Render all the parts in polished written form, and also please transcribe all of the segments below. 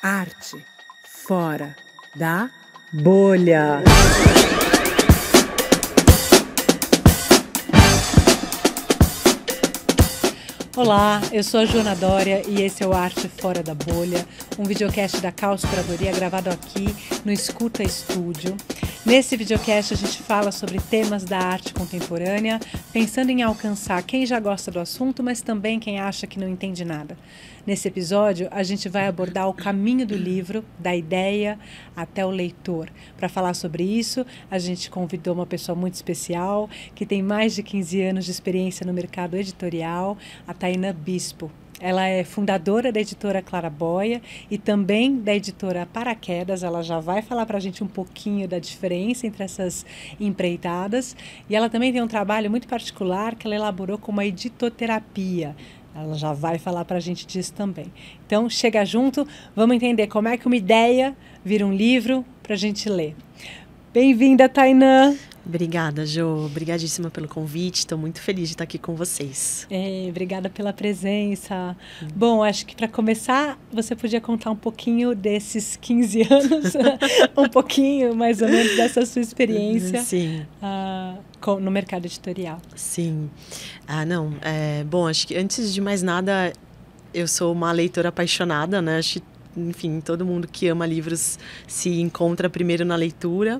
Arte fora da bolha. Olá, eu sou a Joana Dória e esse é o Arte Fora da Bolha, um videocast da Caos Curadoria gravado aqui no Escuta Estúdio. Nesse videocast a gente fala sobre temas da arte contemporânea, pensando em alcançar quem já gosta do assunto, mas também quem acha que não entende nada. Nesse episódio, a gente vai abordar o caminho do livro, da ideia até o leitor. Para falar sobre isso, a gente convidou uma pessoa muito especial, que tem mais de 15 anos de experiência no mercado editorial, a Tainá Bispo. Ela é fundadora da editora Claraboia e também da editora Paraquedas. Ela já vai falar para a gente um pouquinho da diferença entre essas empreitadas. E ela também tem um trabalho muito particular que ela elaborou como a editoterapia. Ela já vai falar para a gente disso também. Então, chega junto, vamos entender como é que uma ideia vira um livro para a gente ler. Bem-vinda, Tainá! Obrigada, Jo. Obrigadíssima pelo convite. Estou muito feliz de estar aqui com vocês. Obrigada pela presença. Bom, acho que para começar, você podia contar um pouquinho desses 15 anos, um pouquinho, mais ou menos, dessa sua experiência. Sim. No mercado editorial. Sim. Bom, acho que antes de mais nada, eu sou uma leitora apaixonada, né? Acho que, enfim, todo mundo que ama livros se encontra primeiro na leitura.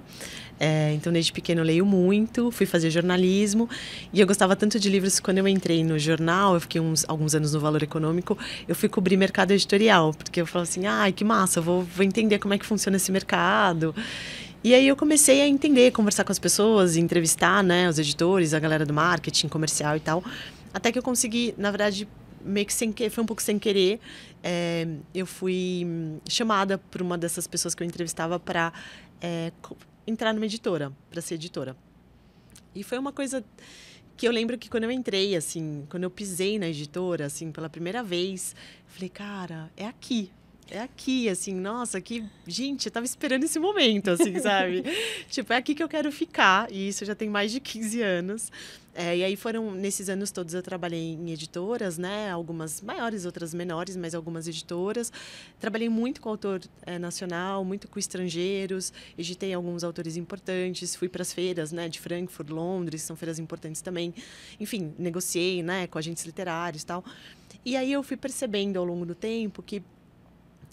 Então, desde pequeno eu leio muito, fui fazer jornalismo e eu gostava tanto de livros que quando eu entrei no jornal, eu fiquei alguns anos no Valor Econômico, eu fui cobrir mercado editorial, porque eu falava assim, ai, que massa, vou entender como é que funciona esse mercado. E aí eu comecei a entender, conversar com as pessoas, entrevistar, né, os editores, a galera do marketing, comercial e tal, até que eu consegui, na verdade, meio que foi um pouco sem querer, eu fui chamada por uma dessas pessoas que eu entrevistava para entrar numa editora, para ser editora. E foi uma coisa que eu lembro que quando eu entrei, assim, quando eu pisei na editora, assim, pela primeira vez, eu falei, cara, é aqui, assim, nossa, gente, eu tava esperando esse momento, assim, sabe? Tipo, é aqui que eu quero ficar, e isso já tem mais de 15 anos. E aí nesses anos todos eu trabalhei em editoras, né? Algumas maiores, outras menores, mas algumas editoras. Trabalhei muito com autor nacional, muito com estrangeiros, editei alguns autores importantes, fui para as feiras, né? De Frankfurt, Londres, são feiras importantes também. Enfim, negociei, né? Com agentes literários e tal. E aí eu fui percebendo ao longo do tempo que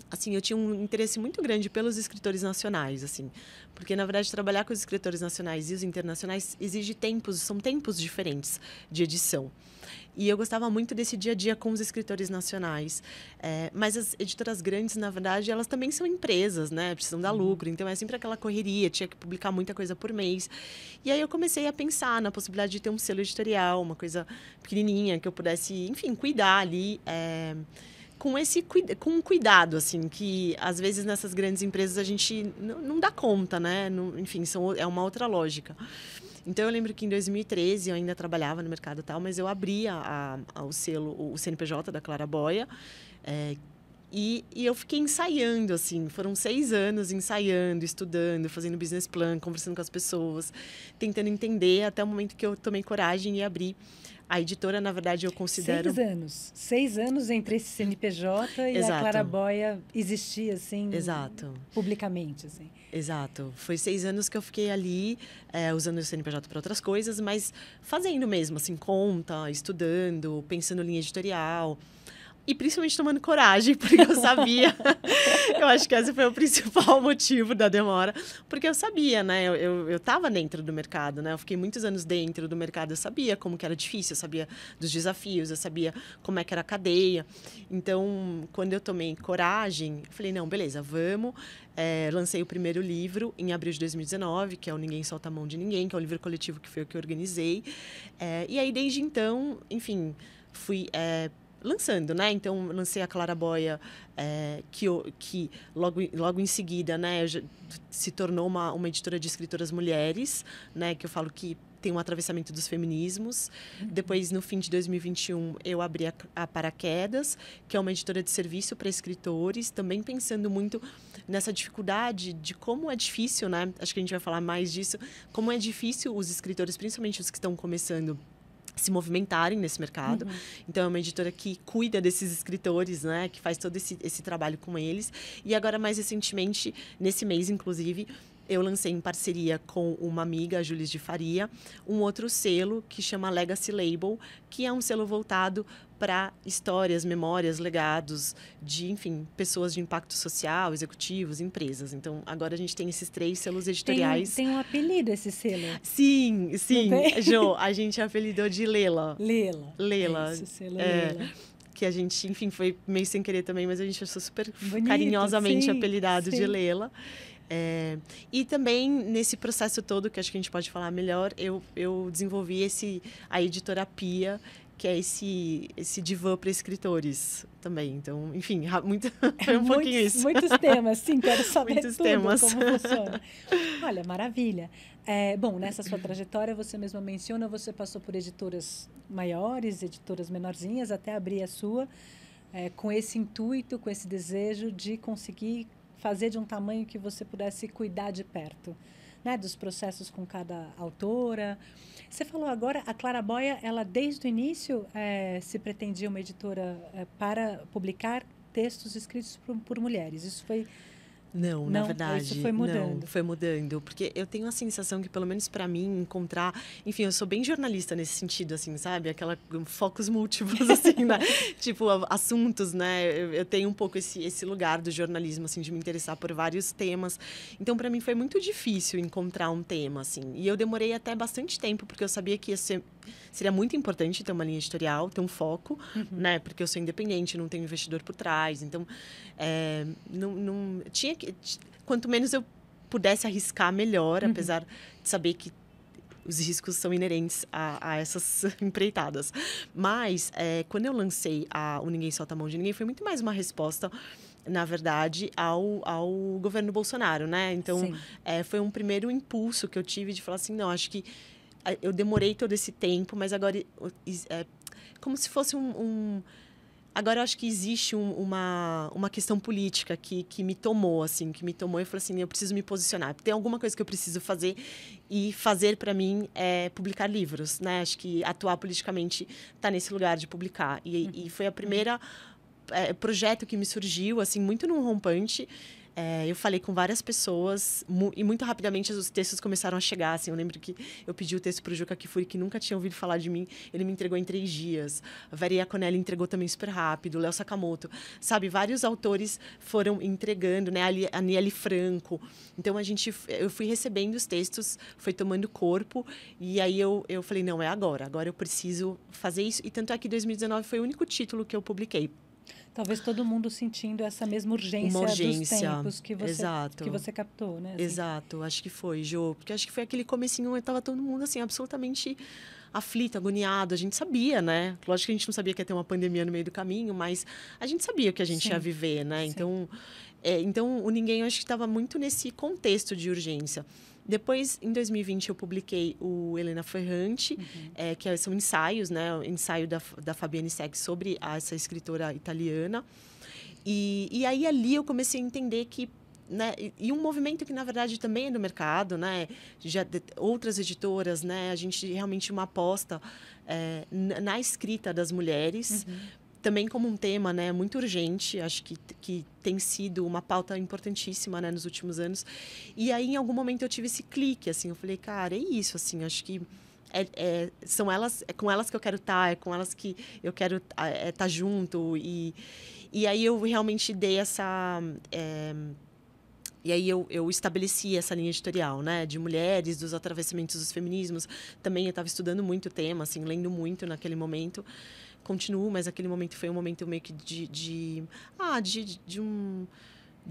assim, eu tinha um interesse muito grande pelos escritores nacionais, assim, porque, na verdade, trabalhar com os escritores nacionais e os internacionais são tempos diferentes de edição. E eu gostava muito desse dia a dia com os escritores nacionais. Mas as editoras grandes, na verdade, elas também são empresas, né? Precisam dar lucro, então é sempre aquela correria, tinha que publicar muita coisa por mês. E aí eu comecei a pensar na possibilidade de ter um selo editorial, uma coisa pequenininha, que eu pudesse, enfim, cuidar ali, com um cuidado, assim, que às vezes nessas grandes empresas a gente não dá conta, né? Enfim, é uma outra lógica. Então, eu lembro que em 2013 eu ainda trabalhava no mercado e tal, mas eu abria o selo, o CNPJ da Claraboia, e eu fiquei ensaiando, assim, foram 6 anos ensaiando, estudando, fazendo business plan, conversando com as pessoas, tentando entender, até o momento que eu tomei coragem e abri. A editora, na verdade, eu considero... 6 anos. 6 anos entre esse CNPJ e Exato. a Claraboia existir, assim... Exato. Publicamente, assim. Exato. Foi 6 anos que eu fiquei ali, usando o CNPJ para outras coisas, mas fazendo mesmo, assim, conta, estudando, pensando em linha editorial... E principalmente tomando coragem, porque eu sabia. Eu acho que esse foi o principal motivo da demora. Porque eu sabia, né? Eu estava dentro do mercado, né? Eu fiquei muitos anos dentro do mercado. Eu sabia como que era difícil, eu sabia dos desafios, eu sabia como é que era a cadeia. Então, quando eu tomei coragem, eu falei, não, beleza, vamos. Lancei o primeiro livro em abril de 2019, que é o Ninguém Solta a Mão de Ninguém, que é um livro coletivo que foi o que eu organizei. E aí, desde então, enfim, fui... lançando, né? Então, lancei a Claraboia, que logo em seguida, né, se tornou uma editora de escritoras mulheres, né? Que eu falo que tem um atravessamento dos feminismos. Depois, no fim de 2021, eu abri a Paraquedas, que é uma editora de serviço para escritores, também pensando muito nessa dificuldade de como é difícil, né? Acho que a gente vai falar mais disso, como é difícil os escritores, principalmente os que estão começando, se movimentarem nesse mercado. Então, é uma editora que cuida desses escritores, né? Que faz todo esse trabalho com eles. E agora, mais recentemente, nesse mês, inclusive, eu lancei em parceria com uma amiga, a Julis de Faria, um outro selo que chama Legacy Label, que é um selo voltado para histórias, memórias, legados de, enfim, pessoas de impacto social, executivos, empresas. Então, agora a gente tem esses 3 selos editoriais. Tem um apelido esse selo? Sim, Jo, a gente apelidou de Lela. Lela. Esse selo Lela. Que a gente, enfim, foi meio sem querer também, mas a gente achou super bonito, carinhosamente apelidado de Lela. E também nesse processo todo, que acho que a gente pode falar melhor, eu desenvolvi a editora Pia, que é esse divã para escritores também. Então, enfim, foi pouquinho isso. Muitos temas, sim, quero saber muitos tudo, temas. como funciona. Olha, maravilha. Bom, nessa sua trajetória, você mesma menciona, você passou por editoras maiores, editoras menorzinhas, até abrir a sua, com esse intuito, com esse desejo de conseguir fazer de um tamanho que você pudesse cuidar de perto, né, dos processos com cada autora. Você falou agora, a Claraboia, ela desde o início se pretendia uma editora para publicar textos escritos por mulheres. Isso foi... Não, na verdade, isso foi mudando. Não, foi mudando, porque eu tenho a sensação que, pelo menos para mim, encontrar... Enfim, eu sou bem jornalista nesse sentido, assim, sabe? Aquela focos múltiplos, assim, né? Tipo, assuntos, né? Eu tenho um pouco esse lugar do jornalismo, assim, de me interessar por vários temas. Então, para mim, foi muito difícil encontrar um tema, assim. E eu demorei até bastante tempo, porque eu sabia que seria muito importante ter uma linha editorial, ter um foco, né? Porque eu sou independente, não tenho investidor por trás. Então, não tinha que... Quanto menos eu pudesse arriscar, melhor, apesar de saber que os riscos são inerentes a essas empreitadas. Mas, quando eu lancei o Ninguém Solta a Mão de Ninguém, foi muito mais uma resposta, na verdade, ao governo Bolsonaro, né? Então, foi um primeiro impulso que eu tive de falar assim, não, acho que eu demorei todo esse tempo, mas agora como se fosse Agora eu acho que existe uma questão política que me tomou, assim, e falei assim, eu preciso me posicionar. Tem alguma coisa que eu preciso fazer, e fazer para mim é publicar livros, né? Acho que atuar politicamente está nesse lugar de publicar. E foi a primeira projeto que me surgiu, assim, muito num rompante. Eu falei com várias pessoas e muito rapidamente os textos começaram a chegar, assim. Eu lembro que eu pedi o texto para o Juca Kfouri, que nunca tinha ouvido falar de mim. Ele me entregou em 3 dias. A Vera Iaconelli entregou também super rápido. O Léo Sakamoto. Sabe, vários autores foram entregando, né? A Aniele Franco. Então, eu fui recebendo os textos, foi tomando corpo. E aí eu falei, não, é agora. Agora eu preciso fazer isso. E tanto é que 2019 foi o único título que eu publiquei. Talvez todo mundo sentindo essa mesma urgência dos tempos que você captou, né? Assim. Exato, acho que foi, Jo. Porque acho que foi aquele comecinho onde estava todo mundo, assim, absolutamente aflito, agoniado. A gente sabia, né? Lógico que a gente não sabia que ia ter uma pandemia no meio do caminho, mas a gente sabia o que a gente ia viver, né? Então, o Ninguém, eu acho que estava muito nesse contexto de urgência. Depois, em 2020, eu publiquei o Helena Ferrante, que são ensaios, né? O ensaio da Fabienne Secchi sobre essa escritora italiana. E aí, ali, eu comecei a entender que... Né? E um movimento que, na verdade, também é do mercado, né? Outras editoras, né? A gente realmente uma aposta na escrita das mulheres, também como um tema, né, muito urgente, acho que tem sido uma pauta importantíssima, né, nos últimos anos. E aí, em algum momento, eu tive esse clique, assim, eu falei, cara, é isso, assim, acho que são elas, é com elas que eu quero estar, é com elas que eu quero estar junto. E aí eu realmente dei essa... E aí eu estabeleci essa linha editorial, né? De mulheres, dos atravessamentos dos feminismos. Também eu estava estudando muito o tema, assim, lendo muito naquele momento. Continuo, mas aquele momento foi um momento meio que de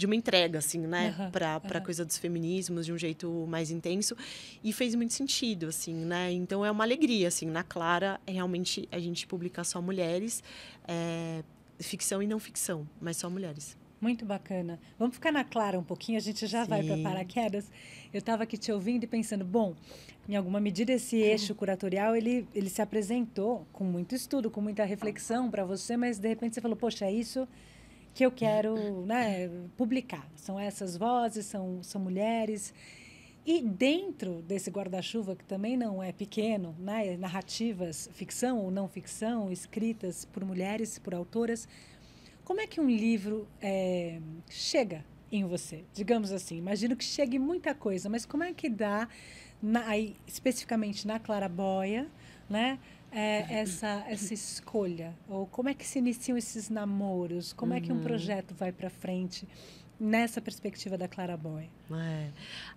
uma entrega, assim, né? Para a coisa dos feminismos, de um jeito mais intenso. E fez muito sentido, assim, né? Então, é uma alegria, assim. Na Clara, realmente, a gente publicar só mulheres. Ficção e não ficção, mas só mulheres. Muito bacana. Vamos ficar na Clara um pouquinho, a gente já vai para paraquedas. Eu estava aqui te ouvindo e pensando, bom, em alguma medida esse eixo curatorial, ele se apresentou com muito estudo, com muita reflexão para você, mas de repente você falou, poxa, é isso que eu quero, né, publicar. São essas vozes, são mulheres. E dentro desse guarda-chuva, que também não é pequeno, né? Narrativas, ficção ou não ficção, escritas por mulheres, por autoras, como é que um livro chega em você? Digamos assim, imagino que chegue muita coisa, mas como é que dá, aí, especificamente na Claraboia, né? Essa escolha? Ou como é que se iniciam esses namoros? Como é que um projeto vai para frente nessa perspectiva da Claraboia?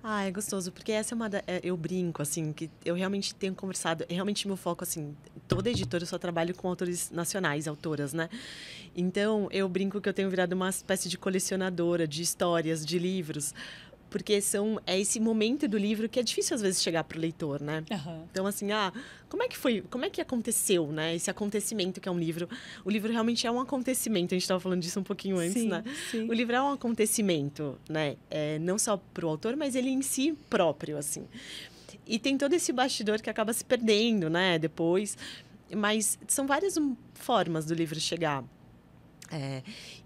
É gostoso, porque essa é eu brinco, assim, que eu realmente tenho conversado, realmente meu foco, assim, toda editora eu só trabalho com autores nacionais, autoras, né? Então, eu brinco que eu tenho virado uma espécie de colecionadora de histórias, de livros, porque é esse momento do livro que é difícil às vezes chegar para o leitor, né? Uhum. Então, assim, como é que foi, como é que aconteceu, né? Esse acontecimento que é um livro. O livro realmente é um acontecimento, a gente estava falando disso um pouquinho antes, Sim, né? sim. O livro é um acontecimento, né? Não só para o autor, mas ele em si próprio, assim. E tem todo esse bastidor que acaba se perdendo, né? Depois. Mas são várias formas do livro chegar.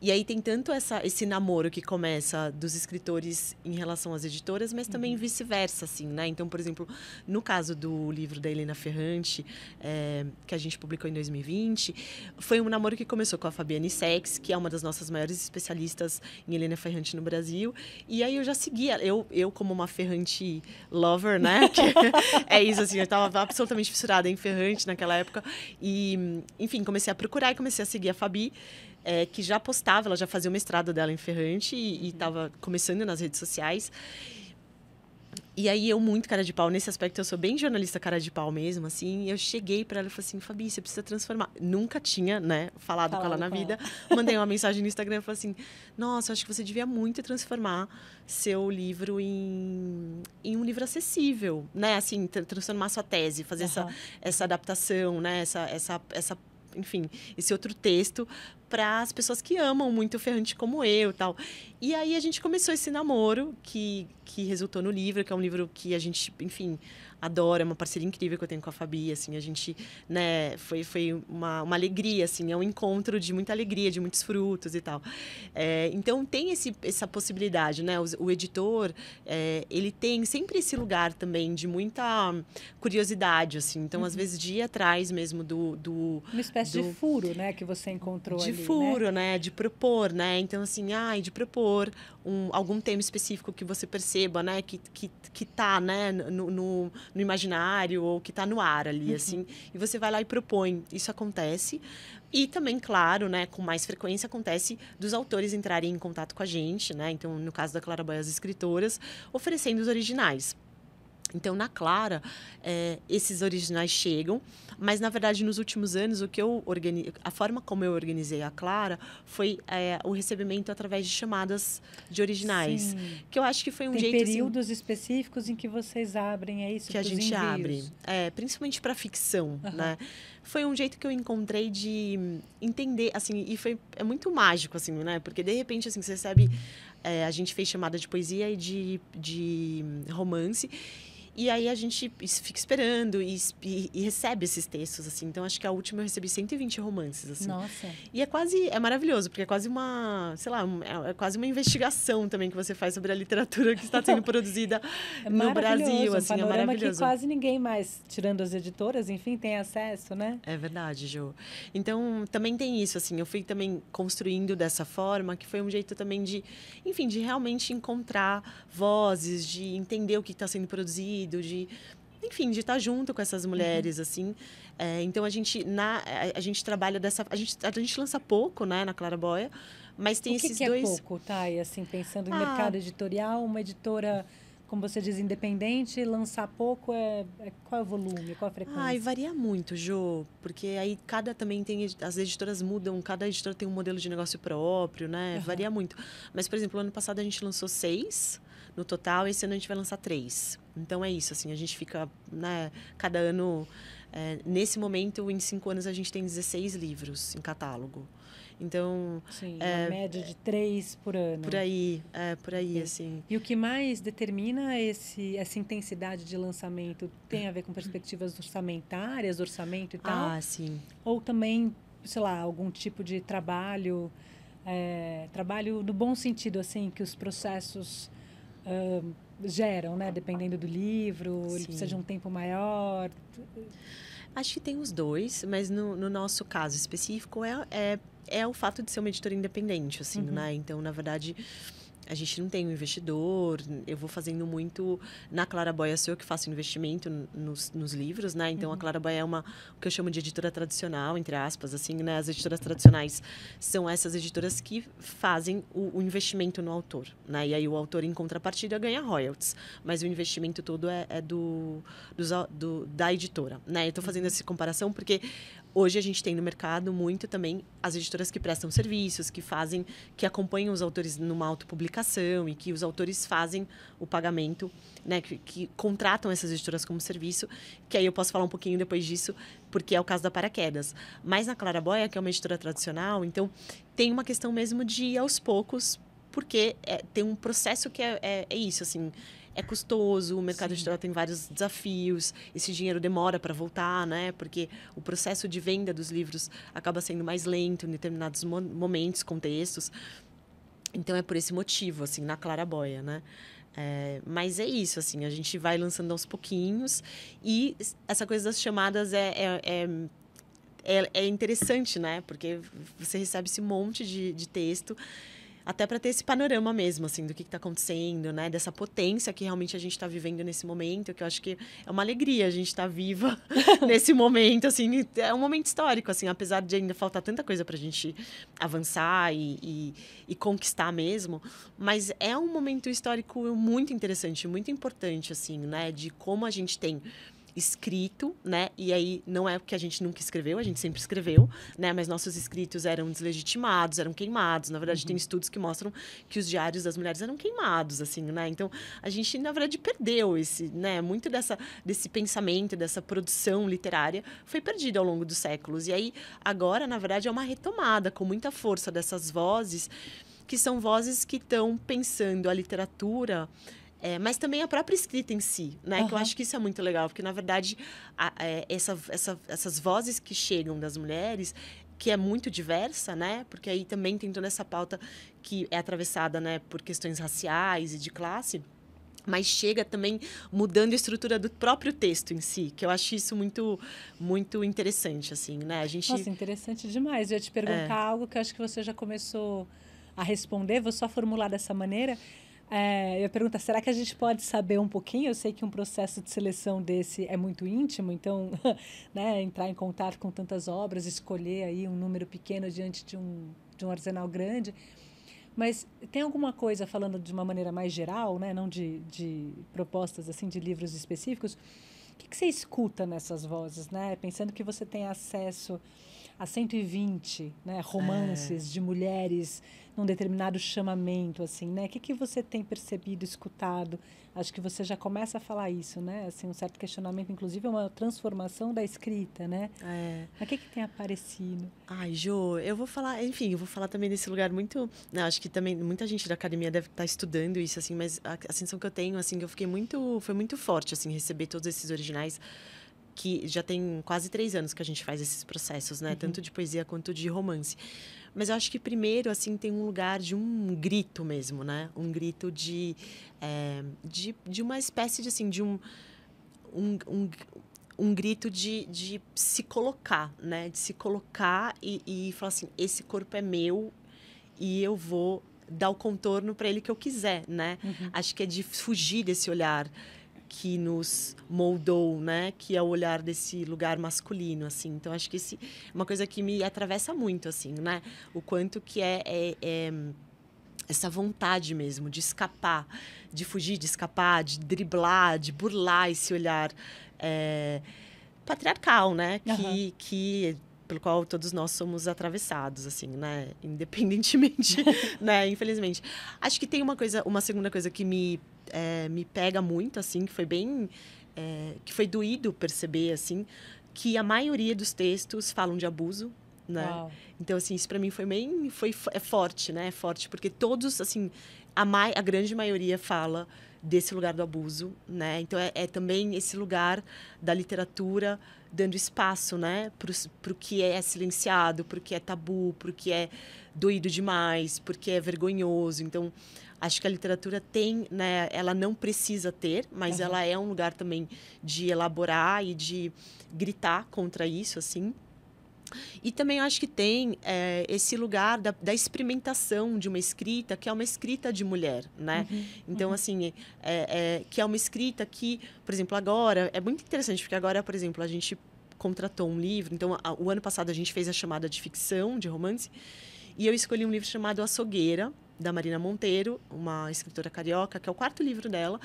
E aí tem tanto esse namoro que começa dos escritores em relação às editoras, mas também vice-versa, assim, né? Então, por exemplo, no caso do livro da Helena Ferrante, que a gente publicou em 2020, foi um namoro que começou com a Fabiane Sex, que é uma das nossas maiores especialistas em Helena Ferrante no Brasil. E aí eu já seguia, eu como uma Ferrante lover, né? Que é isso, assim, eu estava absolutamente fissurada em Ferrante naquela época. E, enfim, comecei a procurar e comecei a seguir a Fabi. Que já postava, ela já fazia o mestrado dela em Ferrante e estava começando nas redes sociais. E aí eu muito cara de pau, nesse aspecto eu sou bem jornalista cara de pau mesmo, assim, eu cheguei para ela e falei assim, Fabi, você precisa transformar. Nunca tinha, né, falado com ela na vida. Mandei uma mensagem no Instagram e falei assim, nossa, acho que você devia muito transformar seu livro em um livro acessível, né, assim, transformar sua tese, fazer essa adaptação, né, enfim, esse outro texto para as pessoas que amam muito o Ferrante como eu, tal. E aí a gente começou esse namoro que resultou no livro, que é um livro que a gente, enfim, adora, é uma parceria incrível que eu tenho com a Fabi, assim, a gente, né, foi uma alegria, assim, é um encontro de muita alegria, de muitos frutos e tal. Então tem essa possibilidade, né, o editor, ele tem sempre esse lugar também de muita curiosidade, assim, então às vezes de ir atrás mesmo uma espécie de furo, né, que você encontrou ali, de furo, né? De propor, né? Então, assim, de propor algum tema específico que você perceba, né? Que tá, né? No imaginário ou que tá no ar ali, assim. E você vai lá e propõe. Isso acontece. E também, claro, né? Com mais frequência acontece dos autores entrarem em contato com a gente, né? Então, no caso da Claraboia, as escritoras, oferecendo os originais. Então, na Clara, esses originais chegam, mas, na verdade, nos últimos anos, a forma como eu organizei a Clara foi o recebimento através de chamadas de originais. Sim. Que eu acho que foi um Tem jeito... Tem períodos específicos em que vocês abrem, é isso? Que a gente envios. abre. Principalmente para ficção, né? Foi um jeito que eu encontrei de entender, assim, e é muito mágico, assim, né? Porque, de repente, assim, você recebe... a gente fez chamada de poesia e de romance. E aí a gente fica esperando e recebe esses textos, assim. Então, acho que a última eu recebi 120 romances, assim. Nossa. E é maravilhoso, porque é quase é quase uma investigação também que você faz sobre a literatura que está sendo produzida no Brasil, assim, é maravilhoso. Que quase ninguém mais, tirando as editoras, enfim, tem acesso, né? É verdade, Jo. Então, também tem isso, assim, eu fui também construindo dessa forma, que foi um jeito também de, enfim, de realmente encontrar vozes, de entender o que está sendo produzido, de estar junto com essas mulheres, assim. Então, a gente trabalha a gente lança pouco, né, na Claraboia, mas tem esses dois... O que é pouco, Thay? Assim, pensando em mercado editorial, uma editora, como você diz, independente, lançar pouco, qual é o volume, qual a frequência? Varia muito, Jo, porque aí também tem, as editoras mudam, cada editora tem um modelo de negócio próprio, né, varia muito. Mas, por exemplo, ano passado a gente lançou 6 no total, esse ano a gente vai lançar 3. Então, é isso, assim, a gente fica, né, cada ano... nesse momento, em 5 anos, a gente tem 16 livros em catálogo. Então... Sim, uma média de 3 por ano. Por aí, assim. E o que mais determina essa intensidade de lançamento tem a ver com perspectivas orçamentárias, orçamento e tal? Sim. Ou também, sei lá, algum tipo de trabalho, trabalho no bom sentido, assim, que os processos... geram, né? Dependendo do livro, ele precisa de um tempo maior? Acho que tem os dois, mas no nosso caso específico é o fato de ser uma editora independente, assim, né? Então, na verdade, a gente não tem um investidor. Eu vou fazendo muito... Na Claraboia sou eu que faço investimento nos livros, né? Então, a Claraboia é o que eu chamo de editora tradicional, entre aspas, assim, né? As editoras tradicionais são essas editoras que fazem o investimento no autor, né? E aí o autor, em contrapartida, ganha royalties. Mas o investimento todo é da editora, né? Eu estou fazendo essa comparação porque hoje a gente tem no mercado muito também as editoras que prestam serviços, que acompanham os autores numa autopublicação e que os autores fazem o pagamento, né? Que contratam essas editoras como serviço, que aí eu posso falar um pouquinho depois disso, porque é o caso da Paraquedas. Mas na Claraboia, que é uma editora tradicional, então tem uma questão mesmo de ir aos poucos, porque tem um processo que é isso, assim... É custoso, o mercado editorial tem vários desafios, esse dinheiro demora para voltar, né? Porque o processo de venda dos livros acaba sendo mais lento em determinados momentos, contextos. Então, é por esse motivo, assim, na Claraboia, né? Mas é isso, assim, a gente vai lançando aos pouquinhos e essa coisa das chamadas é interessante, né? Porque você recebe esse monte de texto, até para ter esse panorama mesmo, assim, do que está acontecendo, né? Dessa potência que realmente a gente está vivendo nesse momento, que eu acho que é uma alegria a gente estar viva nesse momento, assim. É um momento histórico, assim, apesar de ainda faltar tanta coisa para a gente avançar e conquistar mesmo. Mas é um momento histórico muito interessante, muito importante, assim, né? De como a gente tem escrito, né? E aí não é porque a gente nunca escreveu, a gente sempre escreveu, né? Mas nossos escritos eram deslegitimados, eram queimados. Na verdade, tem estudos que mostram que os diários das mulheres eram queimados, assim, né? Então, a gente, na verdade, perdeu muito desse pensamento, dessa produção literária foi perdido ao longo dos séculos. E aí, agora, na verdade, é uma retomada com muita força dessas vozes, que são vozes que estão pensando a literatura... mas também a própria escrita em si, né? Que eu acho que isso é muito legal, porque, na verdade, essas vozes que chegam das mulheres, que é muito diversa, né? Porque aí também tem toda essa pauta que é atravessada, né, por questões raciais e de classe, mas chega também mudando a estrutura do próprio texto em si, que eu acho isso muito, muito interessante, assim, né? Nossa, interessante demais. Eu ia te perguntar algo que eu acho que você já começou a responder, vou só formular dessa maneira. Eu ia perguntar, será que a gente pode saber um pouquinho? Eu sei que um processo de seleção desse é muito íntimo, então, né, entrar em contato com tantas obras, escolher aí um número pequeno diante de um arsenal grande. Mas tem alguma coisa, falando de uma maneira mais geral, né, não de propostas assim, de livros específicos, o que você escuta nessas vozes, né? Pensando que você tem acesso a 120, né, romances de mulheres num determinado chamamento, assim, né? O que você tem percebido, escutado? Acho que você já começa a falar isso, né? Assim, um certo questionamento, inclusive, é uma transformação da escrita, né? Mas o que tem aparecido? Ai, Jo, eu vou falar também desse lugar muito... Não, acho que também muita gente da academia deve estar estudando isso, assim, mas a sensação que eu tenho, assim, que eu fiquei foi muito forte, assim, receber todos esses originais, que já tem quase 3 anos que a gente faz esses processos, né? Tanto de poesia quanto de romance. Mas eu acho que primeiro, assim, tem um lugar de um grito mesmo, né? Um grito de uma espécie de, assim, de um grito de se colocar, né? De se colocar e falar assim, esse corpo é meu e eu vou dar o contorno para ele que eu quiser, né? Acho que é de fugir desse olhar que nos moldou, né? Que é o olhar desse lugar masculino, assim. Então, acho que é uma coisa que me atravessa muito, assim, né? O quanto que essa vontade mesmo de escapar, de fugir, de escapar, de driblar, de burlar esse olhar patriarcal, né? Que pelo qual todos nós somos atravessados, assim, né? Independentemente, né? Infelizmente. Acho que tem uma segunda coisa que me pega muito, assim, que foi bem... que foi doído perceber, assim, que a maioria dos textos falam de abuso, né? Uau. Então, assim, isso para mim é forte, né? É forte, porque todos, assim, a grande maioria fala desse lugar do abuso, né? Então, é também esse lugar da literatura dando espaço, né? Pro que é silenciado, pro que é tabu, pro que é doído demais, porque é vergonhoso. Então, acho que a literatura tem, né? Ela não precisa ter, mas ela é um lugar também de elaborar e de gritar contra isso, assim. E também acho que tem esse lugar da experimentação de uma escrita, que é uma escrita de mulher, né? Então, assim, que é uma escrita que, por exemplo, agora, é muito interessante, porque agora, por exemplo, a gente contratou um livro, então, o ano passado a gente fez a chamada de ficção, de romance, e eu escolhi um livro chamado Açougueira, da Marina Monteiro, uma escritora carioca, que é o 4º livro dela.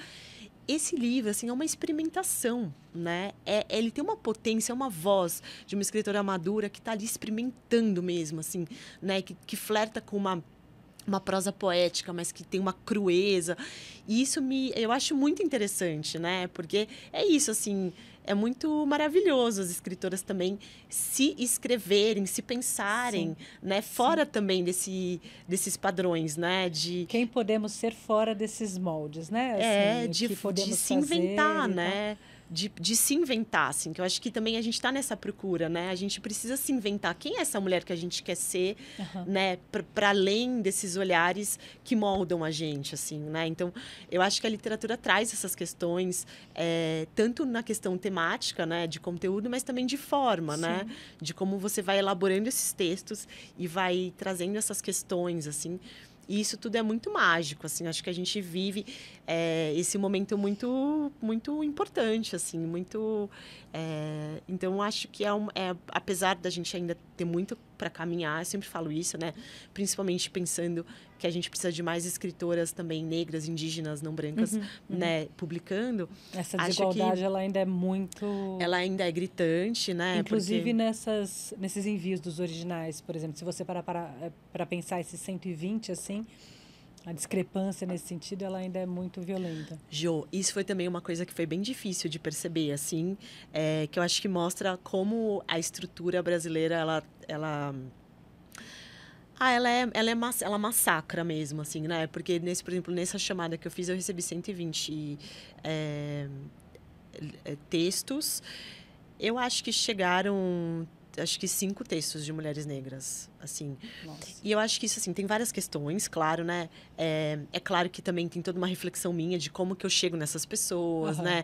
Esse livro, assim, é uma experimentação, né? Ele tem uma potência, uma voz de uma escritora madura que está ali experimentando mesmo, assim, né? Que flerta com uma prosa poética, mas que tem uma crueza. E isso eu acho muito interessante, né? Porque é isso, assim, é muito maravilhoso as escritoras também se escreverem, se pensarem, sim, né? Fora sim, também desses padrões, né? Quem podemos ser fora desses moldes, né? Assim, De se inventar, né? De se inventar, assim, que eu acho que também a gente está nessa procura, né? A gente precisa se inventar. Quem é essa mulher que a gente quer ser, né? Para além desses olhares que moldam a gente, assim, né? Então, eu acho que a literatura traz essas questões, tanto na questão temática, né? De conteúdo, mas também de forma, sim, né? De como você vai elaborando esses textos e vai trazendo essas questões, assim. E isso tudo é muito mágico, assim. Acho que a gente vive esse momento muito, muito importante, assim, muito... então, acho que apesar da gente ainda ter muito para caminhar, eu sempre falo isso, né? Principalmente pensando que a gente precisa de mais escritoras também negras, indígenas, não brancas, né? Publicando. Essa desigualdade, ela ainda é muito... Ela ainda é gritante, né? Inclusive nesses envios dos originais, por exemplo. Se você parar para pensar esses 120, assim... A discrepância nesse sentido, ela ainda é muito violenta. Jo, isso foi também uma coisa que foi bem difícil de perceber, assim, que eu acho que mostra como a estrutura brasileira, ela massacra mesmo, assim, né? Porque, por exemplo, nessa chamada que eu fiz, eu recebi 120 textos. Eu acho que chegaram... Acho que 5 textos de mulheres negras, assim. Nossa. E eu acho que isso, assim, tem várias questões, claro, né? É claro que também tem toda uma reflexão minha de como que eu chego nessas pessoas, né?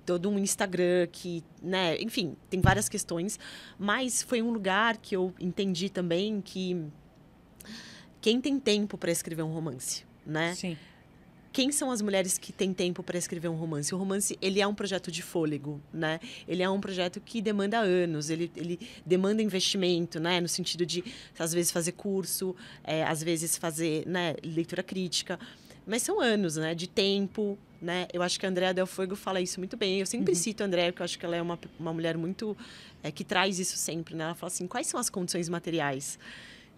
Todo um Instagram que, né? Enfim, tem várias questões. Mas foi um lugar que eu entendi também que quem tem tempo para escrever um romance, né? Sim. Quem são as mulheres que têm tempo para escrever um romance? O romance, ele é um projeto de fôlego, né? Ele é um projeto que demanda anos, ele demanda investimento, né? No sentido de, às vezes, fazer curso, às vezes fazer, né, leitura crítica. Mas são anos, né? De tempo, né? Eu acho que a Andrea Del Fuego fala isso muito bem. Eu sempre cito a Andrea, porque eu acho que ela é uma mulher muito... que traz isso sempre, né? Ela fala assim, quais são as condições materiais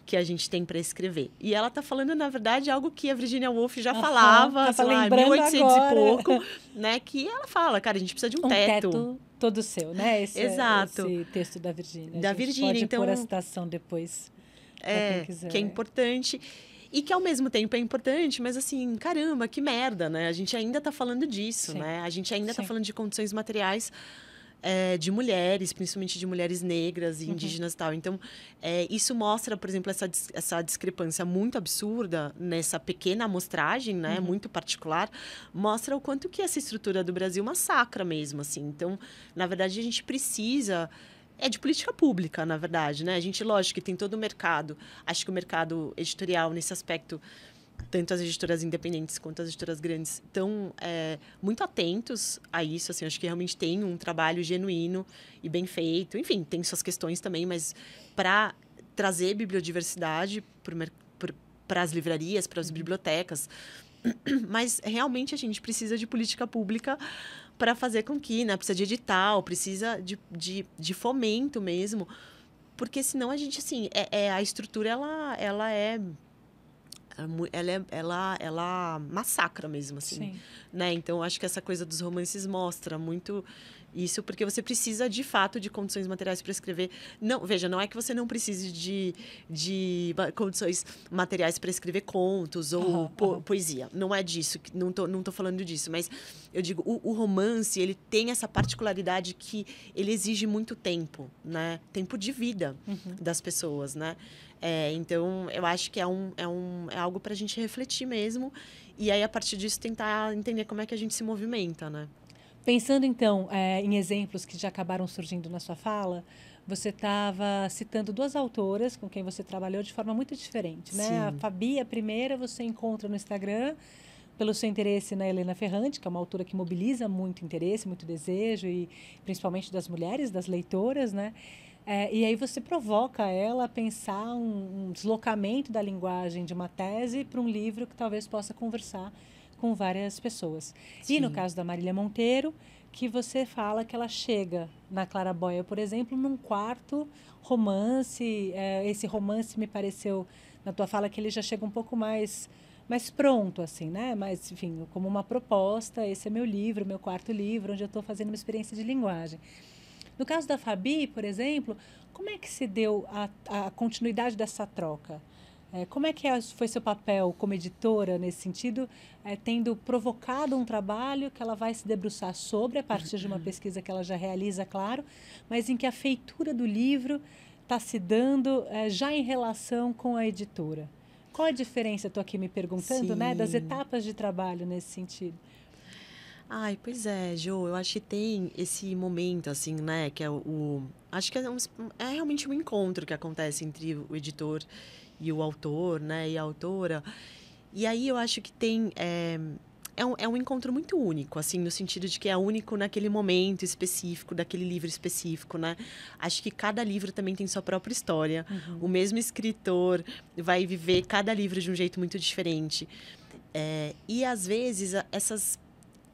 que a gente tem para escrever? E ela está falando, na verdade, algo que a Virginia Woolf já falava, sei lá, em 1800 e pouco, né? Que ela fala, cara, a gente precisa de um teto. Teto todo seu, né? Exato. Esse texto da Virginia. Da Virginia, pode então... pôr a citação depois, para quem quiser. Que é importante... E que, ao mesmo tempo, é importante, mas, assim, caramba, que merda, né? A gente ainda está falando disso, né? A gente ainda está falando de condições materiais de mulheres, principalmente de mulheres negras e indígenas e tal. Então, isso mostra, por exemplo, essa discrepância muito absurda nessa pequena amostragem, né? Muito particular, mostra o quanto que essa estrutura do Brasil massacra mesmo, assim. Então, na verdade, a gente precisa... de política pública, na verdade, né? A gente, lógico, que tem todo o mercado. Acho que o mercado editorial, nesse aspecto, tanto as editoras independentes quanto as editoras grandes, estão muito atentos a isso. Assim, acho que realmente tem um trabalho genuíno e bem feito. Enfim, tem suas questões também, mas para trazer bibliodiversidade para as livrarias, para as bibliotecas. Mas, realmente, a gente precisa de política pública para fazer com que, né? Precisa de edital, precisa de fomento mesmo, porque senão a gente, assim, a estrutura, ela massacra mesmo, assim, né? Então, acho que essa coisa dos romances mostra muito Isso porque você precisa, de fato, de condições materiais para escrever. Não, veja, não é que você não precise de condições materiais para escrever contos ou poesia. Não é disso, não tô falando disso. Mas eu digo, o romance, ele tem essa particularidade que ele exige muito tempo, né? Tempo de vida das pessoas, né? Então, eu acho que é algo para a gente refletir mesmo. E aí, a partir disso, tentar entender como é que a gente se movimenta, né? Pensando, então, em exemplos que já acabaram surgindo na sua fala, você estava citando duas autoras com quem você trabalhou de forma muito diferente, né? Sim. A Fabi, a primeira, você encontra no Instagram pelo seu interesse na Helena Ferrante, que é uma autora que mobiliza muito interesse, muito desejo, e principalmente das mulheres, das leitoras, né? E aí você provoca ela a pensar um deslocamento da linguagem de uma tese para um livro que talvez possa conversar com várias pessoas. Sim. E no caso da Marília Monteiro, que você fala que ela chega na Claraboia, por exemplo, num quarto romance. Esse romance me pareceu, na tua fala, que ele já chega um pouco mais pronto, assim, né? Mas, enfim, como uma proposta, esse é meu livro, meu quarto livro, onde eu estou fazendo uma experiência de linguagem. No caso da Fabi, por exemplo, como é que se deu a continuidade dessa troca? Como é que foi seu papel como editora nesse sentido, tendo provocado um trabalho que ela vai se debruçar sobre a partir de uma pesquisa que ela já realiza, claro, mas em que a feitura do livro está se dando já em relação com a editora? Qual a diferença, estou aqui me perguntando, né, das etapas de trabalho nesse sentido? Ai, pois é, Jo, eu acho que tem esse momento, assim, né, que é acho que é realmente um encontro que acontece entre o editor e o autor, né, e a autora. E aí eu acho que tem... É um encontro muito único, assim, no sentido de que é único naquele momento específico, daquele livro específico, né? Acho que cada livro também tem sua própria história. O mesmo escritor vai viver cada livro de um jeito muito diferente. E, às vezes,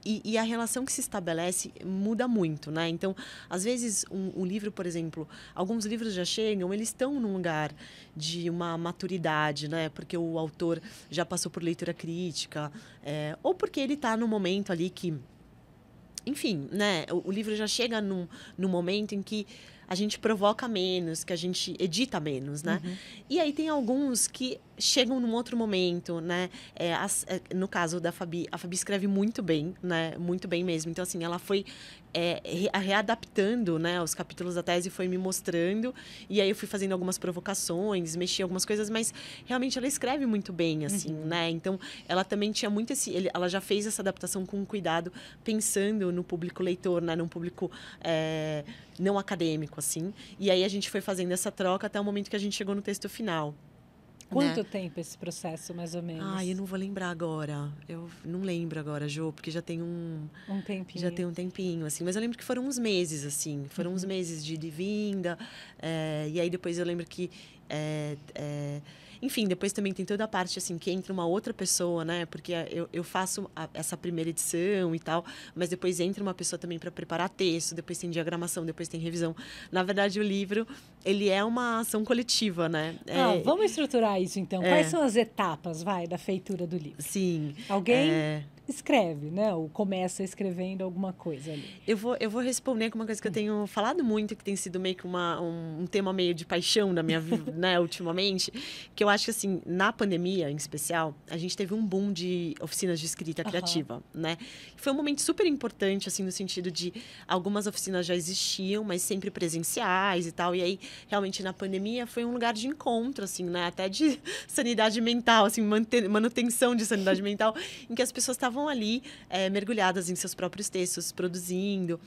E a relação que se estabelece muda muito, né? Então, às vezes, um livro, por exemplo, alguns livros já chegam, eles estão num lugar de uma maturidade, né? Porque o autor já passou por leitura crítica, ou porque ele está no momento ali que... Enfim, né? O livro já chega num momento em que a gente provoca menos, que a gente edita menos, né? E aí tem alguns que chegam num outro momento, né? No caso da Fabi, a Fabi escreve muito bem, né? Muito bem mesmo. Então, assim, ela foi readaptando, né? Os capítulos da tese, foi me mostrando. E aí eu fui fazendo algumas provocações, mexi algumas coisas, mas realmente ela escreve muito bem, assim, né? Então, ela também tinha muito ela já fez essa adaptação com cuidado, pensando no público leitor, né? Num público não acadêmico, assim. E aí a gente foi fazendo essa troca até o momento que a gente chegou no texto final. Quanto tempo esse processo, mais ou menos? Eu não vou lembrar agora. Eu não lembro agora, Jo, porque já tem um tempinho. Já tem um tempinho, assim. Mas eu lembro que foram uns meses, assim. Foram uns meses de vinda. E aí depois eu lembro que... Enfim, depois também tem toda a parte, assim, que entra uma outra pessoa, né? Porque eu faço essa primeira edição e tal, mas depois entra uma pessoa também para preparar texto, depois tem diagramação, depois tem revisão. Na verdade, o livro, ele é uma ação coletiva, né? Vamos estruturar isso, então. Quais são as etapas, da feitura do livro? Sim. Alguém escreve, né? Ou começa escrevendo alguma coisa ali. Eu vou responder com uma coisa que eu tenho falado muito, que tem sido meio que um tema meio de paixão da minha vida, né, ultimamente, que eu acho que, assim, na pandemia, em especial, a gente teve um boom de oficinas de escrita criativa, né? Foi um momento super importante, assim, no sentido de algumas oficinas já existiam, mas sempre presenciais e tal, e aí, realmente, na pandemia, foi um lugar de encontro, assim, né, até de sanidade mental, assim, manutenção de sanidade mental, em que as pessoas estavam ali mergulhadas em seus próprios textos, produzindo.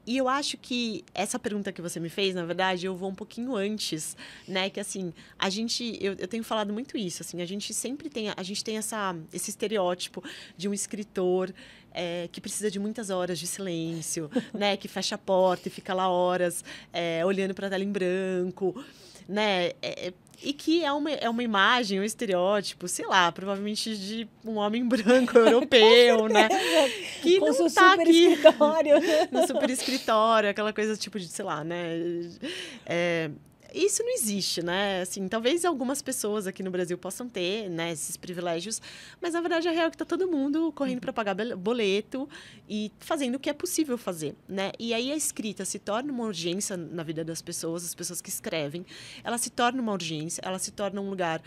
E eu acho que essa pergunta que você me fez, na verdade, eu vou um pouquinho antes, né? Que, assim, eu tenho falado muito isso, assim, a gente tem esse estereótipo de um escritor que precisa de muitas horas de silêncio, né? Que fecha a porta e fica lá horas olhando para a tela em branco, né? E que é uma imagem, um estereótipo, sei lá, provavelmente de um homem branco europeu, né? Que com não tá aqui escritório. no super escritório, aquela coisa tipo de, sei lá, né? isso não existe, né? Assim, talvez algumas pessoas aqui no Brasil possam ter, né, esses privilégios, mas na verdade a real é que tá todo mundo correndo para pagar boleto e fazendo o que é possível fazer, né? E aí a escrita se torna uma urgência na vida das pessoas, as pessoas que escrevem, ela se torna uma urgência, ela se torna um lugar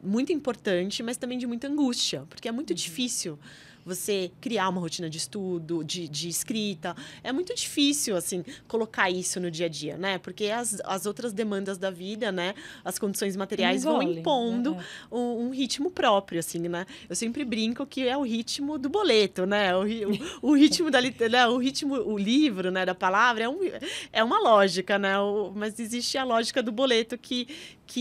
muito importante, mas também de muita angústia, porque é muito difícil você criar uma rotina de estudo, de escrita. É muito difícil, assim, colocar isso no dia a dia, né? Porque as outras demandas da vida, né? As condições materiais vão impondo um ritmo próprio, assim, né? Eu sempre brinco que é o ritmo do boleto, né? O ritmo né? O livro, né? Da palavra é uma lógica, né? Mas existe a lógica do boleto que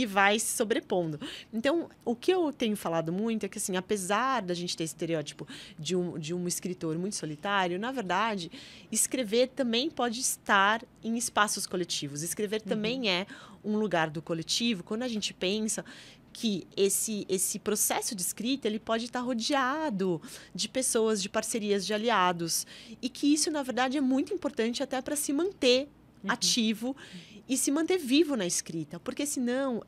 vai se sobrepondo. Então, o que eu tenho falado muito é que, assim, apesar da gente ter esse estereótipo de um escritor muito solitário, na verdade, escrever também pode estar em espaços coletivos. Escrever também é um lugar do coletivo. Quando a gente pensa que esse processo de escrita ele pode estar rodeado de pessoas, de parcerias, de aliados. E que isso, na verdade, é muito importante até para se manter ativo e se manter vivo na escrita. Porque, senão,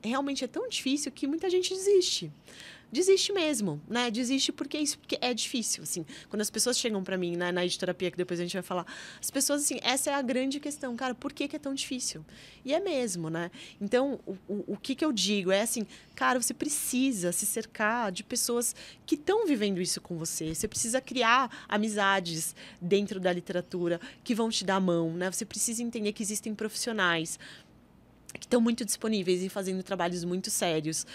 realmente é tão difícil que muita gente desiste. Desiste mesmo, né? Desiste porque é difícil, assim. Quando as pessoas chegam para mim, né, na editerapia, que depois a gente vai falar, as pessoas, assim, essa é a grande questão, cara, por que é tão difícil? E é mesmo, né? Então, o que eu digo é assim, cara, você precisa se cercar de pessoas que estão vivendo isso com você. Você precisa criar amizades dentro da literatura que vão te dar a mão, né? Você precisa entender que existem profissionais que estão muito disponíveis e fazendo trabalhos muito sérios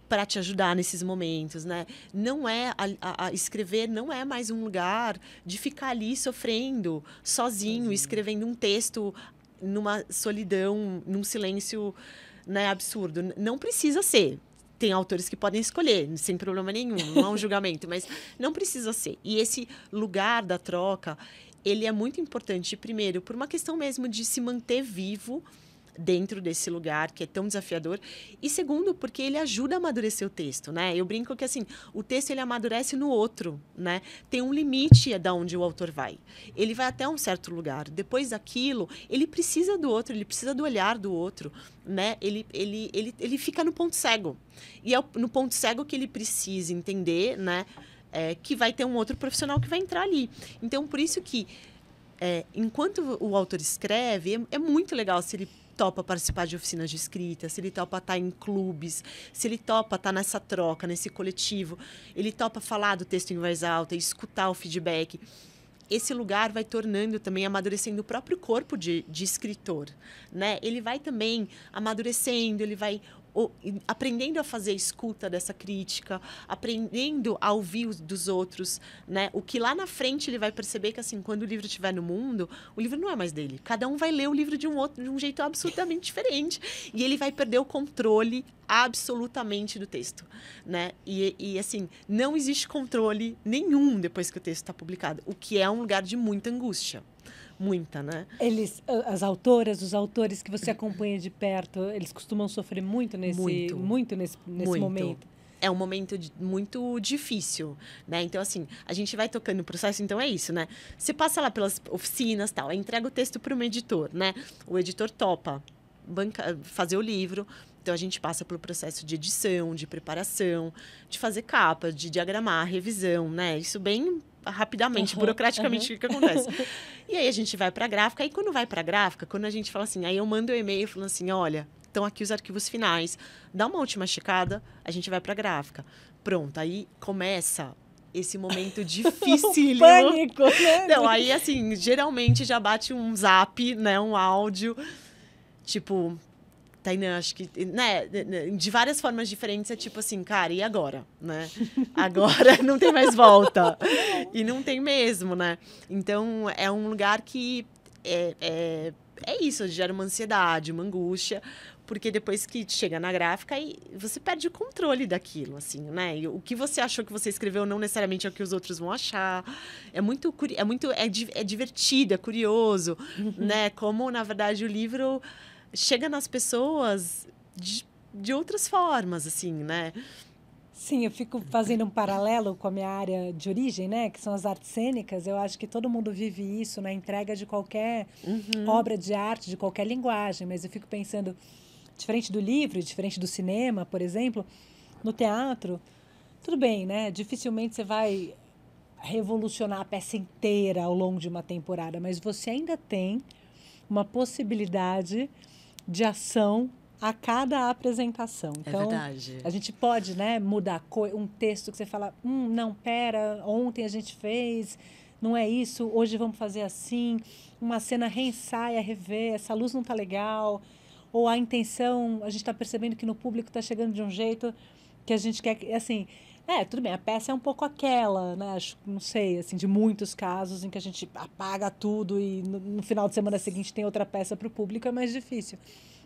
para te ajudar nesses momentos, né? Não é escrever não é mais um lugar de ficar ali sofrendo sozinho, escrevendo um texto numa solidão, num silêncio, né, absurdo. Não precisa ser. Tem autores que podem escolher, sem problema nenhum, não é um julgamento, mas não precisa ser. E esse lugar da troca, ele é muito importante, primeiro, por uma questão mesmo de se manter vivo dentro desse lugar que é tão desafiador, e segundo, porque ele ajuda a amadurecer o texto, né? Eu brinco que, assim, o texto ele amadurece no outro, né? Tem um limite da onde o autor vai. Ele vai até um certo lugar. Depois daquilo, ele precisa do outro, ele precisa do olhar do outro, né? Ele fica no ponto cego. E é no ponto cego que ele precisa entender, né? Que vai ter um outro profissional que vai entrar ali. Então, por isso que, enquanto o autor escreve, é muito legal se ele topa participar de oficinas de escrita, se ele topa estar em clubes, se ele topa estar nessa troca, nesse coletivo, ele topa falar do texto em voz alta, escutar o feedback. Esse lugar vai tornando também, amadurecendo o próprio corpo de escritor, né? Ele vai também amadurecendo, ele vai aprendendo a fazer a escuta dessa crítica, aprendendo a ouvir dos outros, né? O que lá na frente ele vai perceber que, assim, quando o livro estiver no mundo, o livro não é mais dele. Cada um vai ler o livro de um jeito absolutamente diferente. E ele vai perder o controle absolutamente do texto, né? E assim, não existe controle nenhum depois que o texto está publicado, o que é um lugar de muita angústia. Muita, né? As autoras, os autores que você acompanha de perto, eles costumam sofrer muito nesse momento. É um momento muito difícil, né? Então, assim, a gente vai tocando o processo, então é isso, né? Você passa lá pelas oficinas, tal, entrega o texto para um editor, né? O editor topa fazer o livro. Então, a gente passa pelo processo de edição, de preparação, de fazer capa, de diagramar, revisão, né? Isso bem rapidamente, burocraticamente, o que acontece. E aí, a gente vai para a gráfica. E quando vai para a gráfica, quando a gente fala assim, aí eu mando um e-mail falando assim, olha, estão aqui os arquivos finais, dá uma última checada, a gente vai para a gráfica. Pronto, aí começa esse momento difícil. Pânico, né? Não, aí, assim, geralmente já bate um zap, né? Um áudio, tipo... Tainá, acho que, né, de várias formas diferentes, é tipo assim, cara, e agora, né? Agora não tem mais volta. E não tem mesmo, né? Então, é um lugar que é isso, gera uma ansiedade, uma angústia, porque depois que chega na gráfica, aí você perde o controle daquilo, assim, né? E o que você achou que você escreveu não necessariamente é o que os outros vão achar. É divertido, é curioso, né? Como, na verdade, o livro chega nas pessoas de outras formas, assim, né? Sim, eu fico fazendo um paralelo com a minha área de origem, né? Que são as artes cênicas. Eu acho que todo mundo vive isso na entrega de qualquer obra de arte, de qualquer linguagem. Mas eu fico pensando, diferente do livro, diferente do cinema, por exemplo, no teatro, tudo bem, né? Dificilmente você vai revolucionar a peça inteira ao longo de uma temporada, mas você ainda tem uma possibilidade de ação a cada apresentação. É Então, verdade. a gente pode, né, mudar um texto que você fala, não, pera, ontem a gente fez, não é isso, hoje vamos fazer assim, uma cena reensaia, rever, essa luz não tá legal, ou a intenção, a gente está percebendo que no público está chegando de um jeito que a gente quer, assim, tudo bem, a peça é um pouco aquela, né, acho, não sei, assim, de muitos casos em que a gente apaga tudo e no final de semana seguinte tem outra peça para o público, é mais difícil.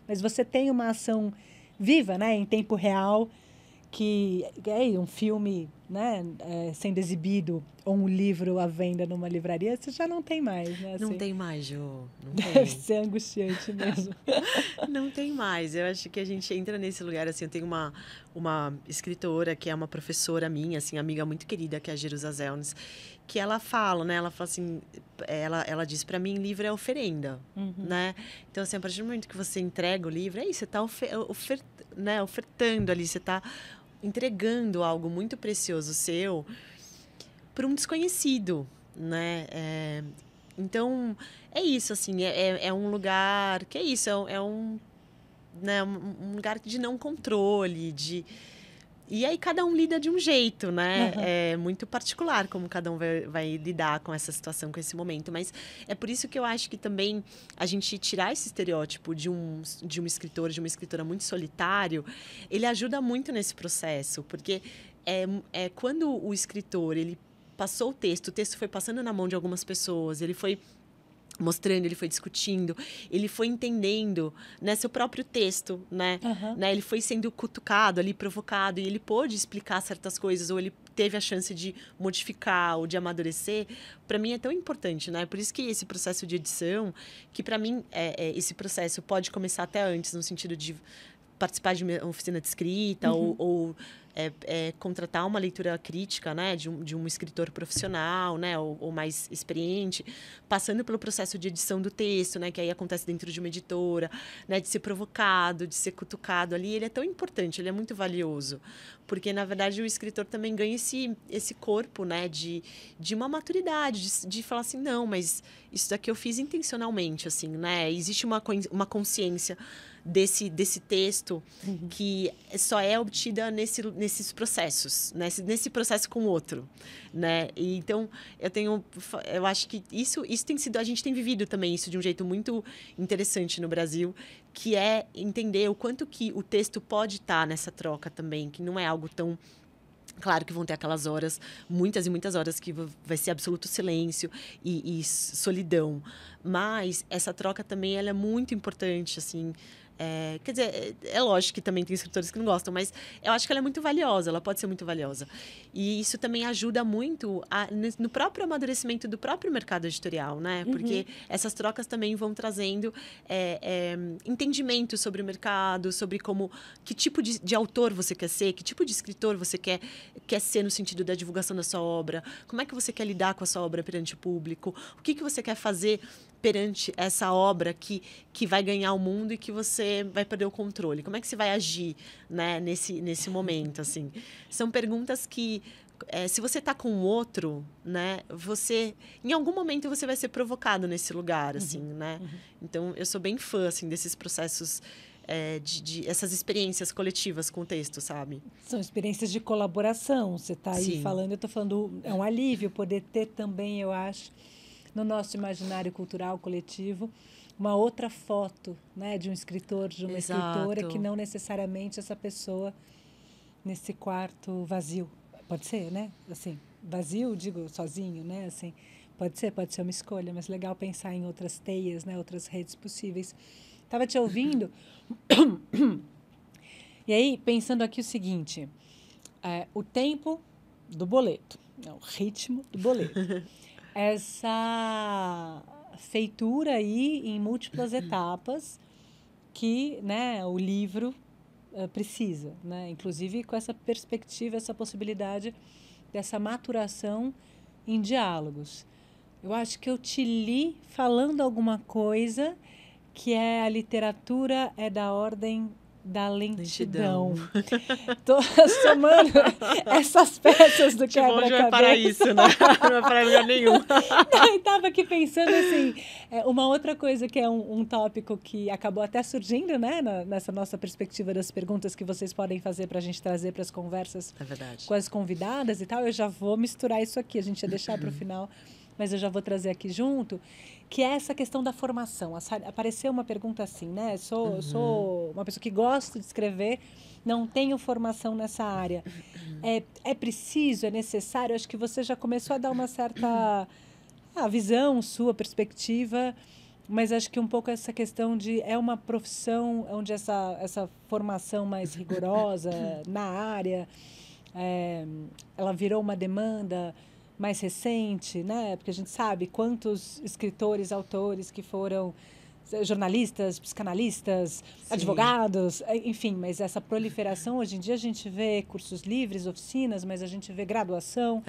Mas você tem uma ação viva, né, em tempo real, que é um filme, né, sendo exibido ou um livro à venda numa livraria, você já não tem mais, né? Não Assim. tem mais, Jo. Não Deve tem. ser angustiante mesmo. Não tem mais. Eu acho que a gente entra nesse lugar, assim, eu tenho uma escritora que é uma professora minha, assim, amiga muito querida, que é a Jerusa Zelnes, que ela fala, né? Ela fala assim, ela diz para mim, livro é oferenda, né? Então, assim, a partir do momento que você entrega o livro, é isso, você tá ofertando ali, você tá entregando algo muito precioso seu para um desconhecido, né? Então, é isso, assim, é um lugar que é isso, né, um lugar de não controle, e aí cada um lida de um jeito, né? É muito particular como cada um vai lidar com essa situação, com esse momento. Mas é por isso que eu acho que também a gente tirar esse estereótipo de um escritor, de uma escritora muito solitário, ele ajuda muito nesse processo. Porque quando o escritor, ele passou o texto foi passando na mão de algumas pessoas, ele foi mostrando, ele foi discutindo, ele foi entendendo, né, seu próprio texto, né? Ele foi sendo cutucado ali, provocado, e ele pôde explicar certas coisas, ou ele teve a chance de modificar ou de amadurecer. Para mim é tão importante, né? Por isso que esse processo de edição, que para mim esse processo pode começar até antes, no sentido de participar de uma oficina de escrita ou contratar uma leitura crítica, né, de um escritor profissional, né, ou mais experiente, passando pelo processo de edição do texto, né, que aí acontece dentro de uma editora, né, de ser provocado, de ser cutucado ali. Ele é tão importante, ele é muito valioso, porque na verdade o escritor também ganha esse corpo, né, de uma maturidade, de falar assim, não, mas isso daqui eu fiz intencionalmente, assim, né, existe uma consciência desse texto que só é obtida nesses processos, nesse processo com o outro, né? E então eu acho que isso tem sido, a gente tem vivido também isso de um jeito muito interessante no Brasil, que é entender o quanto que o texto pode estar nessa troca também, que não é algo tão... Claro que vão ter aquelas horas, muitas e muitas horas, que vai ser absoluto silêncio e solidão. Mas essa troca também ela é muito importante, assim. Quer dizer, é lógico que também tem escritores que não gostam, mas eu acho que ela é muito valiosa, ela pode ser muito valiosa. E isso também ajuda muito no próprio amadurecimento do próprio mercado editorial, né? Porque essas trocas também vão trazendo entendimento sobre o mercado, sobre que tipo de autor você quer ser, que tipo de escritor você quer ser no sentido da divulgação da sua obra, como é que você quer lidar com a sua obra perante o público, o que você quer fazer perante essa obra que vai ganhar o mundo e que você vai perder o controle. Como é que você vai agir, né, nesse momento, assim? São perguntas que, se você está com o outro, né, em algum momento você vai ser provocado nesse lugar, assim, né? Então, eu sou bem fã, assim, desses processos, de essas experiências coletivas com o texto, sabe? São experiências de colaboração. Você está aí falando, eu estou falando, é um alívio poder ter também, eu acho, no nosso imaginário cultural coletivo, uma outra foto, né, de um escritor, de uma escritora, que não necessariamente essa pessoa nesse quarto vazio. Pode ser, né? Assim, vazio, digo, sozinho, né? Assim, pode ser uma escolha, mas legal pensar em outras teias, né, outras redes possíveis. Estava te ouvindo, e aí, pensando aqui o seguinte, o tempo do boleto, o ritmo do boleto. Essa feitura aí em múltiplas etapas que, né, o livro precisa, né? Inclusive com essa perspectiva, essa possibilidade dessa maturação em diálogos. Eu acho que eu te li falando alguma coisa que é a literatura é da ordem da lentidão. Tô somando essas peças do quebra-cabeça. Não vai parar isso, né? Não vai parar em lugar nenhum. Eu estava aqui pensando assim, uma outra coisa que é um tópico que acabou até surgindo, né? Nessa nossa perspectiva das perguntas que vocês podem fazer para a gente trazer para as conversas com as convidadas e tal. Eu já vou misturar isso aqui, a gente ia deixar para o final, mas eu já vou trazer aqui junto, que é essa questão da formação. Apareceu uma pergunta assim, né? Sou uma pessoa que gosta de escrever, não tenho formação nessa área. É preciso, é necessário? Acho que você já começou a dar uma certa visão, sua perspectiva, mas acho que um pouco essa questão de é uma profissão onde essa formação mais rigorosa na área, ela virou uma demanda mais recente, né? Porque a gente sabe quantos escritores, autores que foram jornalistas, psicanalistas, advogados, enfim, mas essa proliferação, hoje em dia a gente vê cursos livres, oficinas, mas a gente vê graduação,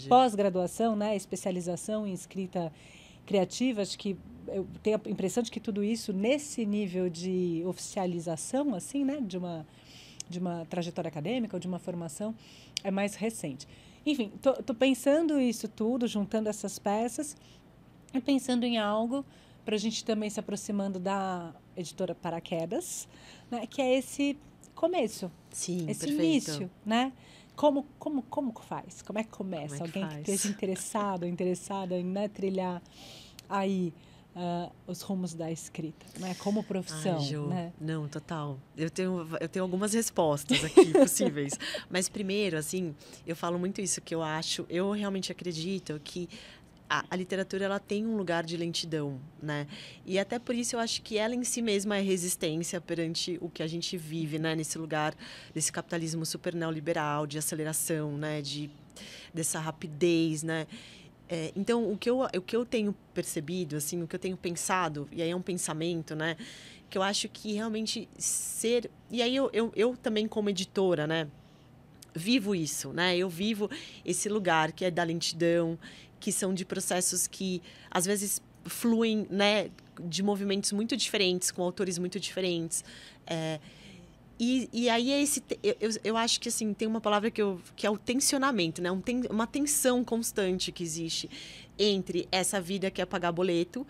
pós-graduação, né? Especialização em escrita criativa. Acho que eu tenho a impressão de que tudo isso, nesse nível de oficialização, assim, né? De uma trajetória acadêmica ou de uma formação, é mais recente. Enfim, tô pensando isso tudo, juntando essas peças e pensando em algo para a gente também se aproximando da editora Paraquedas, né? Que é esse começo, esse perfeito. início, né? Como faz? Como é que começa? Alguém que esteja interessada em, né, trilhar aí os rumos da escrita, né? Como profissão. Jo, né? Não, total. Eu tenho algumas respostas aqui possíveis. Mas primeiro, assim, eu falo muito isso que eu realmente acredito que a literatura ela tem um lugar de lentidão, né? E até por isso eu acho que ela em si mesma é resistência perante o que a gente vive, né? Nesse lugar, desse capitalismo super neoliberal, de aceleração, né? Dessa rapidez, né? Então, o que eu tenho percebido, assim, o que eu tenho pensado, e aí é um pensamento, né? Que eu acho que realmente ser... E aí eu também como editora, né? Vivo isso, né? Eu vivo esse lugar que é da lentidão, que são de processos que, às vezes, fluem, né? De movimentos muito diferentes, com autores muito diferentes. E aí eu acho que assim, tem uma palavra que é o tensionamento, né? Uma tensão constante que existe entre essa vida que é pagar boleto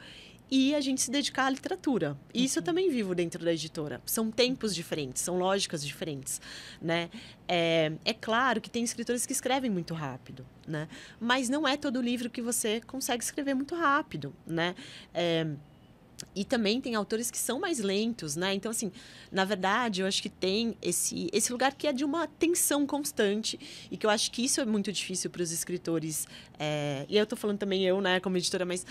e a gente se dedicar à literatura. E isso eu também vivo dentro da editora. São tempos diferentes, são lógicas diferentes, né? É claro que tem escritores que escrevem muito rápido, né? Mas não é todo livro que você consegue escrever muito rápido, né? E também tem autores que são mais lentos, né? Então, assim, na verdade, eu acho que tem esse lugar que é de uma tensão constante e que eu acho que isso é muito difícil para os escritores. E eu tô falando também né, como editora, mas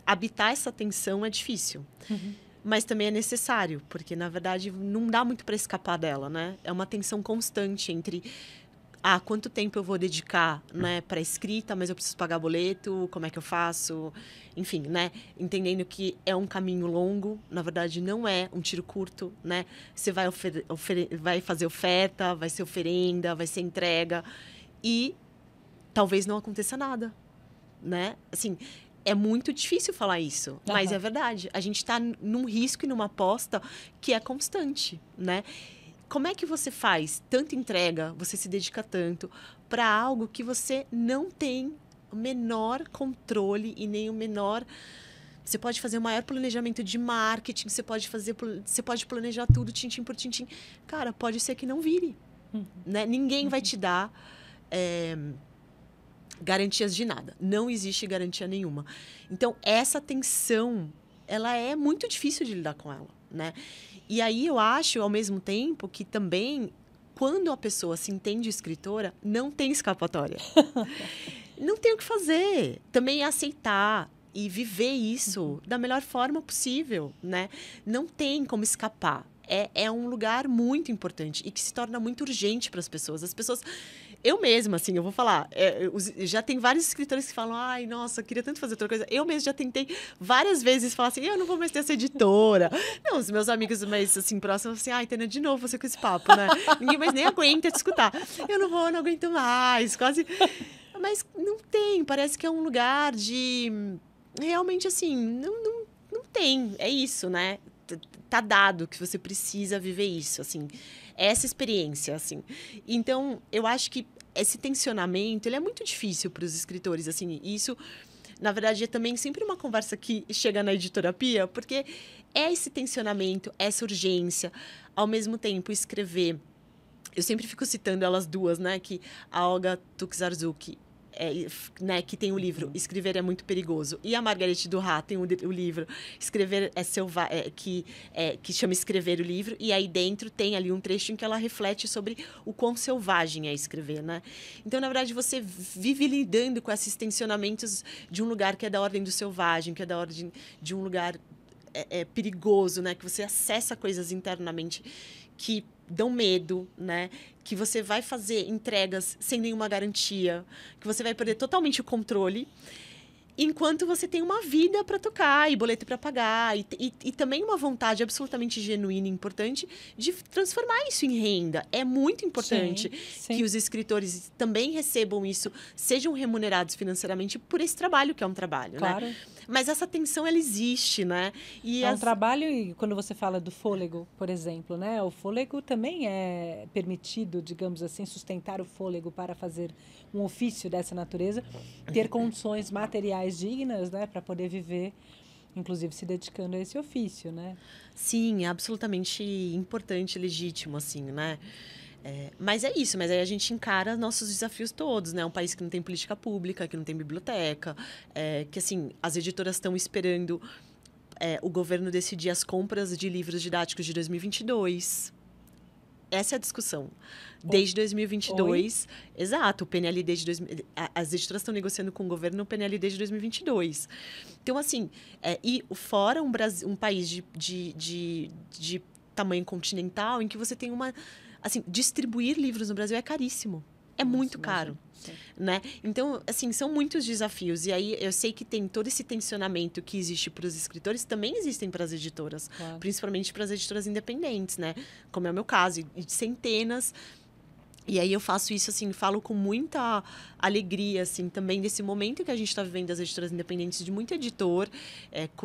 habitar essa tensão é difícil. Mas também é necessário, porque, na verdade, não dá muito para escapar dela, né? É uma tensão constante entre... quanto tempo eu vou dedicar, né, para escrita, mas eu preciso pagar boleto, como é que eu faço? Enfim, né, entendendo que é um caminho longo, na verdade não é um tiro curto, né? Você vai fazer oferta, vai ser oferenda, vai ser entrega e talvez não aconteça nada, né? Assim, é muito difícil falar isso, mas é verdade. A gente está num risco e numa aposta que é constante, né? Como é que você faz tanta entrega, você se dedica tanto para algo que você não tem o menor controle e nem o menor... Você pode fazer o maior planejamento de marketing, você pode planejar tudo tintim por tintim. Cara, pode ser que não vire. Né? Ninguém vai te dar garantias de nada. Não existe garantia nenhuma. Então, essa tensão, ela é muito difícil de lidar com ela, né? E aí eu acho, ao mesmo tempo, que também, quando a pessoa se entende escritora, não tem escapatória. Não tem o que fazer. Também é aceitar e viver isso da melhor forma possível, né? Não tem como escapar. É um lugar muito importante e que se torna muito urgente para as pessoas. As pessoas... Eu mesma, assim, eu vou falar, já tem vários escritores que falam, ai, nossa, eu queria tanto fazer outra coisa. Eu mesma já tentei várias vezes falar assim, eu não vou mais ter essa editora. Não, os meus amigos mais, assim, próximos, assim, ai, Tânia, de novo você com esse papo, né? Ninguém mais nem aguenta te escutar. Eu não vou, não aguento mais, quase... Mas não tem, parece que é um lugar de... Realmente, assim, não tem, é isso, né? Tá dado que você precisa viver isso, assim, essa experiência, assim. Então, eu acho que esse tensionamento, ele é muito difícil para os escritores, assim, e isso, na verdade, é também sempre uma conversa que chega na editoterapia, porque é esse tensionamento, essa urgência, ao mesmo tempo escrever. Eu sempre fico citando elas duas, né, que a Olga Tuxarzuki, né, que tem o livro Escrever é Muito Perigoso, e a Marguerite Duras tem o livro Escrever é que chama Escrever o Livro, e aí dentro tem ali um trecho em que ela reflete sobre o quão selvagem é escrever, né? Então, na verdade, você vive lidando com esses tensionamentos de um lugar que é da ordem do selvagem, que é da ordem de um lugar perigoso, né? Que você acessa coisas internamente que dão medo, né? Que você vai fazer entregas sem nenhuma garantia, que você vai perder totalmente o controle, enquanto você tem uma vida para tocar e boleto para pagar e também uma vontade absolutamente genuína e importante de transformar isso em renda. É muito importante que os escritores também recebam isso, sejam remunerados financeiramente por esse trabalho, que é um trabalho, claro, né? Mas essa tensão, ela existe, né? E um trabalho, e quando você fala do fôlego, por exemplo, né? O fôlego também é permitido, digamos assim, sustentar o fôlego para fazer um ofício dessa natureza, ter condições materiais dignas, né? Para poder viver, inclusive se dedicando a esse ofício, né? Sim, é absolutamente importante, legítimo, assim, né? Mas é isso, mas aí a gente encara nossos desafios todos, né? Um país que não tem política pública, que não tem biblioteca, que, assim, as editoras estão esperando o governo decidir as compras de livros didáticos de 2022. Essa é a discussão. Desde 2022. Oi? Exato, o PNL desde... As editoras estão negociando com o governo o PNL desde 2022. Então, assim, e fora um país de tamanho continental em que você tem uma... Assim, distribuir livros no Brasil é caríssimo. É muito caro, né? Então, assim, são muitos desafios. E aí, eu sei que tem todo esse tensionamento que existe para os escritores, também existem para as editoras. Claro. Principalmente para as editoras independentes, né? Como é o meu caso. E centenas... E aí eu faço isso, assim, falo com muita alegria, assim, também desse momento que a gente está vivendo das editoras independentes, de muito editor,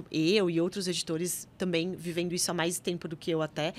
eu e outros editores também vivendo isso há mais tempo do que eu até,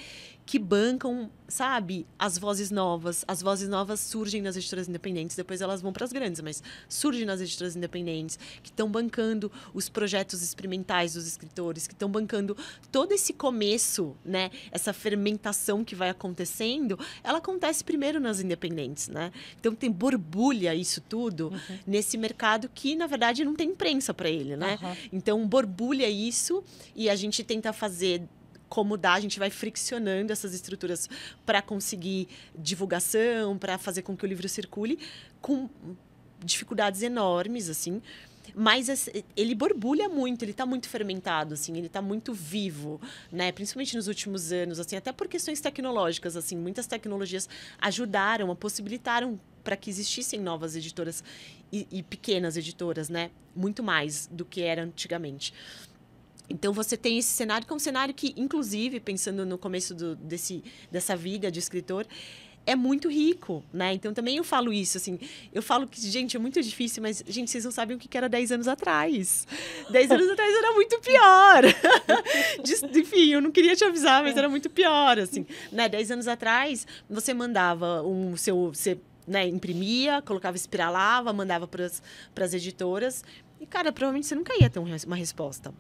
que bancam, sabe, as vozes novas. As vozes novas surgem nas editoras independentes, depois elas vão para as grandes, mas surgem nas editoras independentes, que estão bancando os projetos experimentais dos escritores, que estão bancando todo esse começo, né, essa fermentação que vai acontecendo, ela acontece primeiro nas independentes, né? Então borbulha isso tudo nesse mercado que, na verdade, não tem imprensa para ele, né? Então borbulha isso e a gente tenta fazer como dá, a gente vai friccionando essas estruturas para conseguir divulgação, para fazer com que o livro circule, com dificuldades enormes, assim. Mas ele borbulha muito, ele está muito fermentado, assim, ele está muito vivo, né? Principalmente nos últimos anos, assim, até por questões tecnológicas, assim, muitas tecnologias ajudaram, possibilitaram para que existissem novas editoras e pequenas editoras, né? Muito mais do que era antigamente. Então, você tem esse cenário, que é um cenário que, inclusive, pensando no começo dessa vida de escritor, é muito rico, né? Então, também eu falo isso, assim, eu falo que, gente, é muito difícil, mas, gente, vocês não sabem o que era 10 anos atrás. 10 anos atrás era muito pior. Enfim, eu não queria te avisar, mas era muito pior, assim, né? 10 anos atrás, você mandava você, né, imprimia, colocava, espiralava, mandava para as editoras, e, cara, provavelmente você nunca ia ter uma resposta.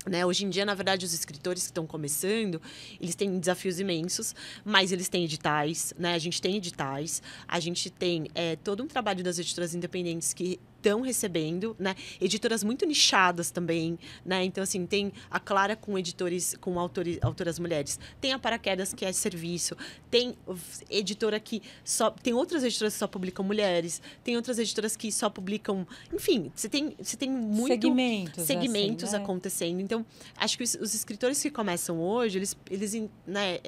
Né? Hoje em dia, na verdade, os escritores que estão começando, eles têm desafios imensos, mas eles têm editais, né? A gente tem editais, a gente tem todo um trabalho das editoras independentes que estão recebendo, né? Editoras muito nichadas também, né? Então, assim, tem a Clara com editores, com autoras mulheres. Tem a Paraquedas, que é serviço. Tem editora que só... Tem outras editoras que só publicam mulheres. Tem outras editoras que só publicam... Enfim, você tem muito... Segmentos assim, né? acontecendo. Então, acho que os escritores que começam hoje, eles né,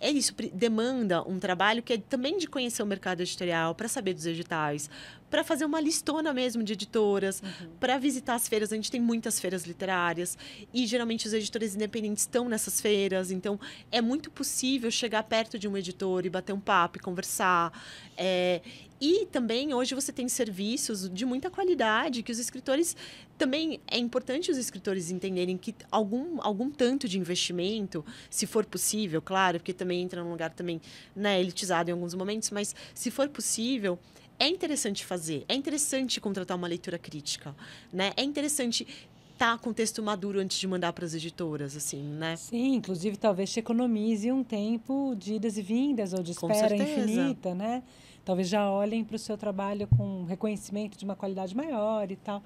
é isso, demanda um trabalho que é também de conhecer o mercado editorial, para saber dos editais, para fazer uma listona mesmo de editoras, para visitar as feiras. A gente tem muitas feiras literárias e geralmente os editores independentes estão nessas feiras, então é muito possível chegar perto de um editor e bater um papo e conversar. E também hoje você tem serviços de muita qualidade que os escritores... Também é importante os escritores entenderem que algum tanto de investimento, se for possível, claro, porque também entra num lugar também, né, elitizado em alguns momentos, mas se for possível, é interessante fazer, é interessante contratar uma leitura crítica, né? É interessante estar com o texto maduro antes de mandar para as editoras, assim, né? Sim, inclusive talvez te economize um tempo de idas e vindas ou de espera infinita, né? Talvez já olhem para o seu trabalho com reconhecimento de uma qualidade maior e tal.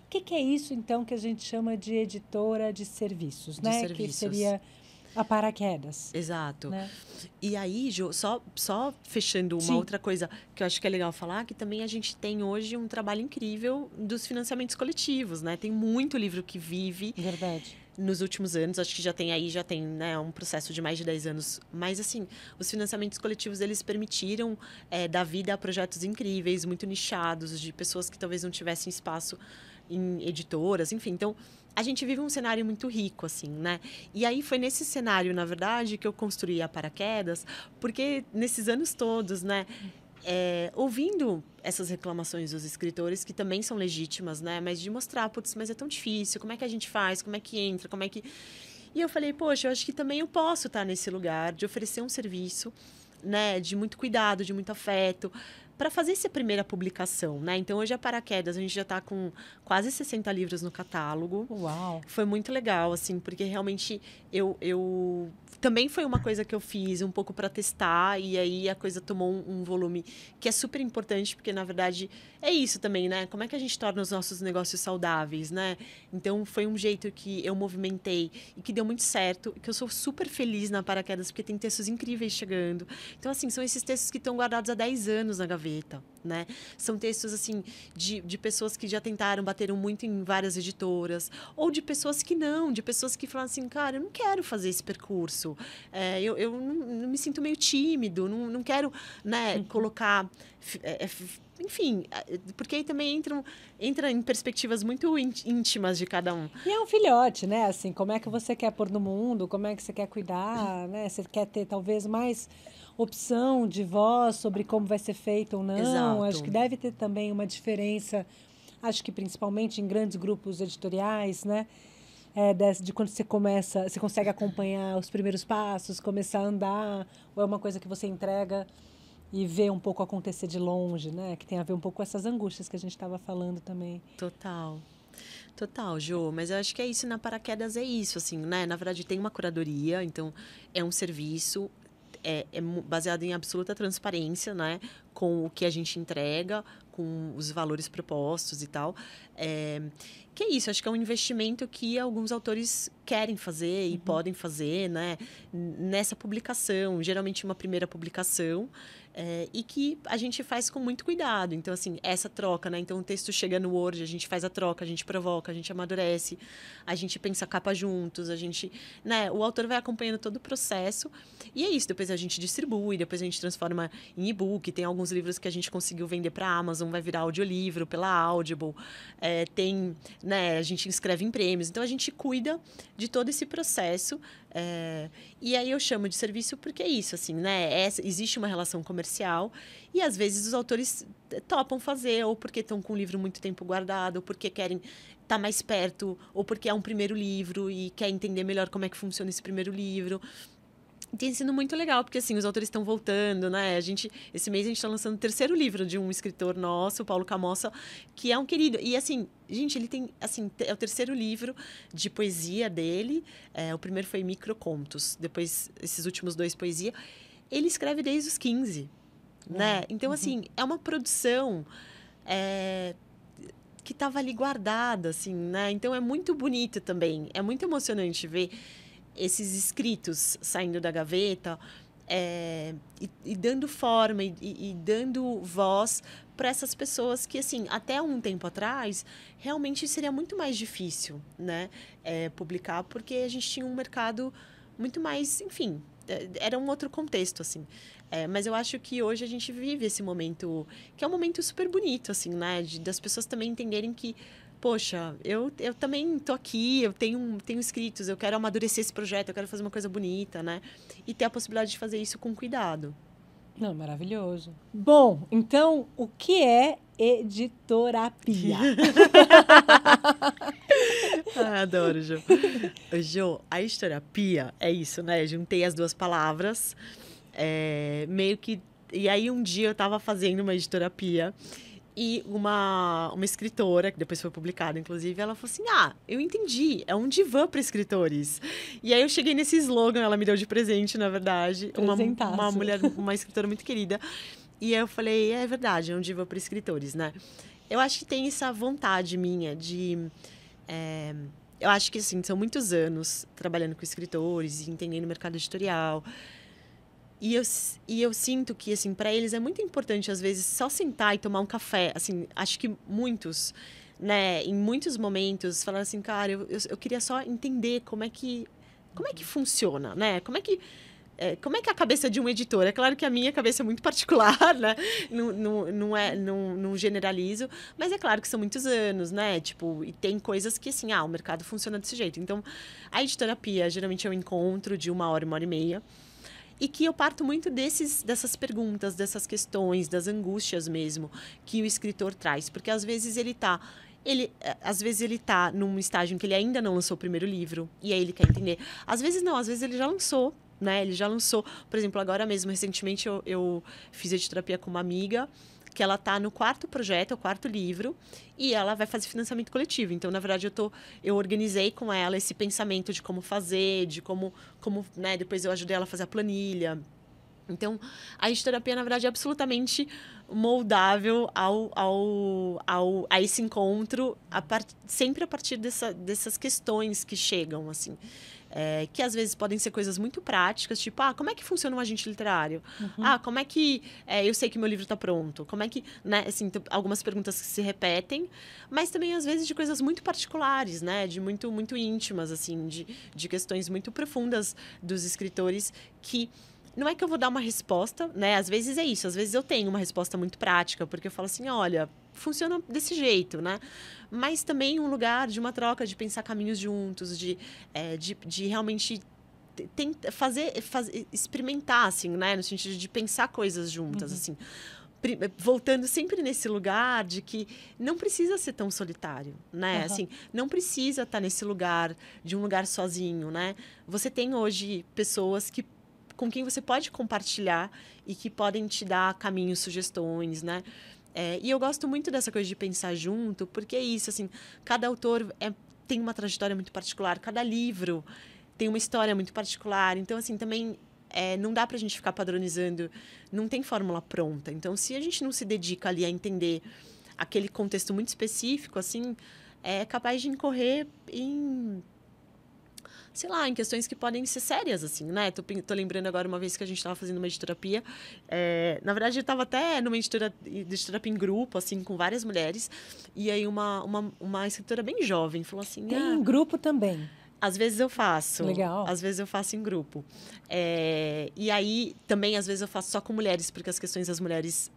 O que é isso, então, que a gente chama de editora de serviços, né? Que seria a Paraquedas. Exato. Né? E aí, Jo, só fechando uma outra coisa que eu acho que é legal falar, que também a gente tem hoje um trabalho incrível dos financiamentos coletivos, né? Tem muito livro que vive... Verdade. Nos últimos anos, acho que já tem, né, um processo de mais de 10 anos. Mas, assim, os financiamentos coletivos, eles permitiram dar vida a projetos incríveis, muito nichados, de pessoas que talvez não tivessem espaço em editoras, enfim. Então, a gente vive um cenário muito rico, assim, né? E aí foi nesse cenário, na verdade, que eu construí a Paraquedas, porque nesses anos todos, né... ouvindo essas reclamações dos escritores, que também são legítimas, né? Mas de mostrar, putz, mas é tão difícil, como é que a gente faz, como é que entra, como é que... E eu falei, poxa, eu acho que também eu posso estar nesse lugar de oferecer um serviço, né? De muito cuidado, de muito afeto, para fazer essa primeira publicação, né? Então, hoje a Paraquedas, a gente já está com quase 60 livros no catálogo. Uau! Foi muito legal, assim, porque realmente eu também foi uma coisa que eu fiz um pouco para testar, e aí a coisa tomou um volume que é super importante, porque, na verdade, é isso também, né? Como é que a gente torna os nossos negócios saudáveis, né? Então, foi um jeito que eu movimentei e que deu muito certo, que eu sou super feliz na Paraquedas, porque tem textos incríveis chegando. Então, assim, são esses textos que estão guardados há 10 anos na gaveta, né? São textos, assim, de pessoas que já tentaram, bateram muito em várias editoras, ou de pessoas que não, de pessoas que falam assim, cara, eu não quero fazer esse percurso, eu não me sinto meio tímido, não quero, né, colocar... enfim, porque aí também entra em perspectivas muito íntimas de cada um. E é um filhote, né? Assim, como é que você quer pôr no mundo, como é que você quer cuidar, né? Você quer ter talvez mais opção de voz sobre como vai ser feito ou não. Exato. Acho que deve ter também uma diferença, acho que principalmente em grandes grupos editoriais, né? De quando você consegue acompanhar os primeiros passos, começar a andar, ou é uma coisa que você entrega e ver um pouco acontecer de longe, né? Que tem a ver um pouco com essas angústias que a gente estava falando também. Total, Jo, mas eu acho que é isso, na Paraquedas é isso, assim, né? Na verdade, tem uma curadoria, então é um serviço, baseado em absoluta transparência, né? Com o que a gente entrega, com os valores propostos e tal. Que é isso, acho que é um investimento que alguns autores querem fazer e podem fazer, né? Nessa publicação, geralmente uma primeira publicação, e que a gente faz com muito cuidado. Então, assim, essa troca, né? Então, o texto chega no Word, a gente faz a troca, a gente provoca, a gente amadurece, a gente pensa a capa juntos, a gente, né? O autor vai acompanhando todo o processo, e é isso. Depois a gente distribui, depois a gente transforma em e-book. Tem alguns livros que a gente conseguiu vender para a Amazon, vai virar audiolivro pela Audible. Tem, né? A gente inscreve em prêmios. Então, a gente cuida de todo esse processo. E aí eu chamo de serviço porque é isso, assim, né? Existe uma relação comercial e às vezes os autores topam fazer, ou porque estão com o livro muito tempo guardado, ou porque querem estar mais perto, ou porque é um primeiro livro e quer entender melhor como é que funciona esse primeiro livro. Tem sido muito legal, porque assim, os autores estão voltando, né? Esse mês a gente está lançando o terceiro livro de um escritor nosso, o Paulo Camossa, que é um querido. E assim, gente, ele tem, assim, é o terceiro livro de poesia dele. O primeiro foi Microcontos, depois esses últimos 2, poesia. Ele escreve desde os 15, né? Então, assim, é uma produção que estava ali guardada, assim, né? Então é muito bonito também, é muito emocionante ver esses escritos saindo da gaveta, e dando forma e dando voz para essas pessoas que, assim, até um tempo atrás, realmente seria muito mais difícil, né, publicar, porque a gente tinha um mercado muito mais, enfim, era um outro contexto, assim. Mas eu acho que hoje a gente vive esse momento, que é um momento super bonito, assim, né, das pessoas também entenderem que, poxa, eu também tô aqui, eu tenho escritos, eu quero amadurecer esse projeto, eu quero fazer uma coisa bonita, né? E ter a possibilidade de fazer isso com cuidado. Não, maravilhoso. Bom, então, o que é editorapia? Adoro, Jo. Jo, a editorapia é isso, né? Eu juntei as duas palavras, meio que... E aí, um dia eu estava fazendo uma editorapia e uma escritora, que depois foi publicada, inclusive, ela falou assim, eu entendi, é um divã para escritores. E aí eu cheguei nesse slogan, ela me deu de presente, na verdade, uma mulher, uma escritora muito querida. E aí eu falei, é verdade, é um divã para escritores, né? Eu acho que tem essa vontade minha de... eu acho que, assim, são muitos anos trabalhando com escritores e entendendo o mercado editorial. E eu sinto que, assim, para eles é muito importante, às vezes, só sentar e tomar um café. Assim, acho que muitos, né, em muitos momentos, falaram assim, cara, eu queria só entender como é que funciona, né? Como é que é a cabeça de um editor? É claro que a minha cabeça é muito particular, né? Não generalizo, mas é claro que são muitos anos, né? Tipo, e tem coisas que, assim, o mercado funciona desse jeito. Então, a editoterapia, geralmente é um encontro de 1 hora e meia, e que eu parto muito dessas perguntas, dessas questões, das angústias mesmo que o escritor traz. Porque às vezes às vezes ele tá num estágio em que ele ainda não lançou o primeiro livro, e aí ele quer entender. Às vezes não, às vezes ele já lançou, né? Ele já lançou. Por exemplo, agora mesmo, recentemente, eu fiz editoterapia com uma amiga, que ela está no 4º projeto, o 4º livro, e ela vai fazer financiamento coletivo. Então, na verdade, eu organizei com ela esse pensamento de como fazer, de como né, depois eu ajudei ela a fazer a planilha. Então, a editoterapia, na verdade, é absolutamente moldável a esse encontro, sempre a partir dessas questões que chegam, assim. Que às vezes podem ser coisas muito práticas, tipo, como é que funciona um agente literário? Uhum. Como é que eu sei que meu livro está pronto? Como é que, né, assim, algumas perguntas que se repetem, mas também às vezes de coisas muito particulares, né, de muito, muito íntimas, assim, de questões muito profundas dos escritores que não é que eu vou dar uma resposta, né? Às vezes é isso, às vezes eu tenho uma resposta muito prática, porque eu falo assim, olha, funciona desse jeito, né? Mas também um lugar de uma troca, de pensar caminhos juntos, de realmente fazer, experimentar, assim, né? No sentido de pensar coisas juntas, assim. Voltando sempre nesse lugar de que não precisa ser tão solitário, né? Assim, não precisa estar nesse lugar, de um lugar sozinho, né? Você tem hoje pessoas com quem você pode compartilhar e que podem te dar caminhos, sugestões, né? E eu gosto muito dessa coisa de pensar junto, porque é isso, assim, cada autor tem uma trajetória muito particular, cada livro tem uma história muito particular, então, assim, também não dá pra gente ficar padronizando, não tem fórmula pronta. Então, se a gente não se dedica ali a entender aquele contexto muito específico, assim, é capaz de incorrer em... sei lá, em questões que podem ser sérias, assim, né? Tô lembrando agora uma vez que a gente estava fazendo uma editoterapia. Na verdade, eu estava até numa editoterapia em grupo, assim, com várias mulheres. E aí uma escritora bem jovem falou assim... Tem em grupo também. Às vezes eu faço. Legal. Às vezes eu faço em grupo. E aí, também, às vezes eu faço só com mulheres, porque as questões das mulheres...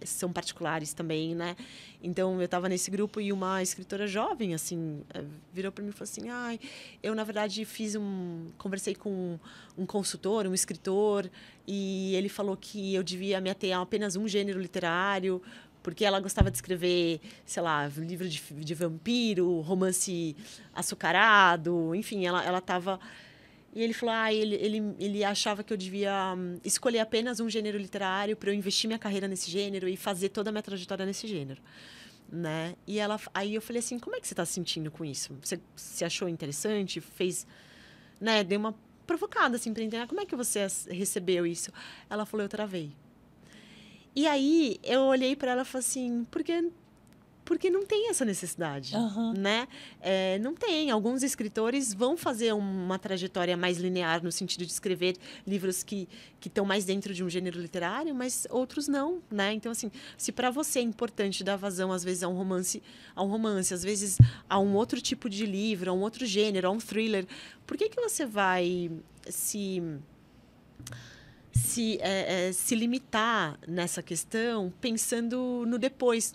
são particulares também, né? Então, eu estava nesse grupo e uma escritora jovem, assim, virou para mim e falou assim, eu, na verdade, conversei com um consultor, um escritor, e ele falou que eu devia me ater a apenas um gênero literário, porque ela gostava de escrever, sei lá, livro de vampiro, romance açucarado, enfim, ela estava... E ele falou, ele achava que eu devia escolher apenas um gênero literário para eu investir minha carreira nesse gênero e fazer toda a minha trajetória nesse gênero, né? Aí eu falei assim, como é que você está se sentindo com isso? Você se achou interessante? Fez, né? Deu uma provocada, assim, para entender como é que você recebeu isso. Ela falou, eu travei. E aí eu olhei para ela e falei assim, porque porque não tem essa necessidade, né? Não tem. Alguns escritores vão fazer uma trajetória mais linear no sentido de escrever livros que estão mais dentro de um gênero literário, mas outros não, né? Então, assim, se para você é importante dar vazão, às vezes, a um romance, às vezes a um outro tipo de livro, a um outro gênero, a um thriller, por que você vai se limitar nessa questão pensando no depois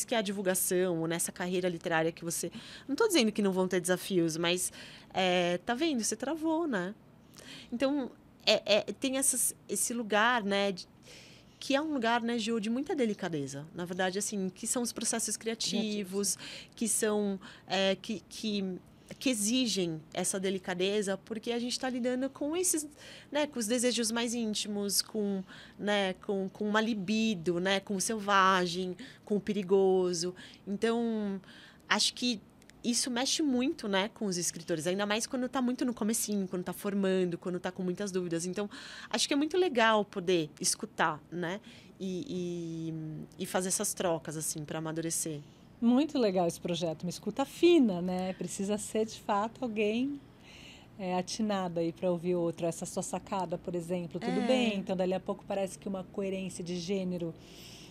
que é a divulgação, ou nessa carreira literária que você... Não estou dizendo que não vão ter desafios, mas tá vendo? Você travou, né? Então, tem esse lugar, né, que é um lugar, né, Ju, de muita delicadeza. Na verdade, assim, que são os processos criativos, que são... que exigem essa delicadeza, porque a gente está lidando com esses, né, com os desejos mais íntimos, com uma libido, né, com o selvagem, com o perigoso. Então, acho que isso mexe muito, né, com os escritores, ainda mais quando está muito no comecinho, quando está formando, quando está com muitas dúvidas. Então, acho que é muito legal poder escutar, né, e fazer essas trocas, assim, para amadurecer. Muito legal esse projeto, uma escuta fina, né? Precisa ser, de fato, alguém atinado aí para ouvir outro. Essa sua sacada, por exemplo, tudo bem. Então, dali a pouco parece que uma coerência de gênero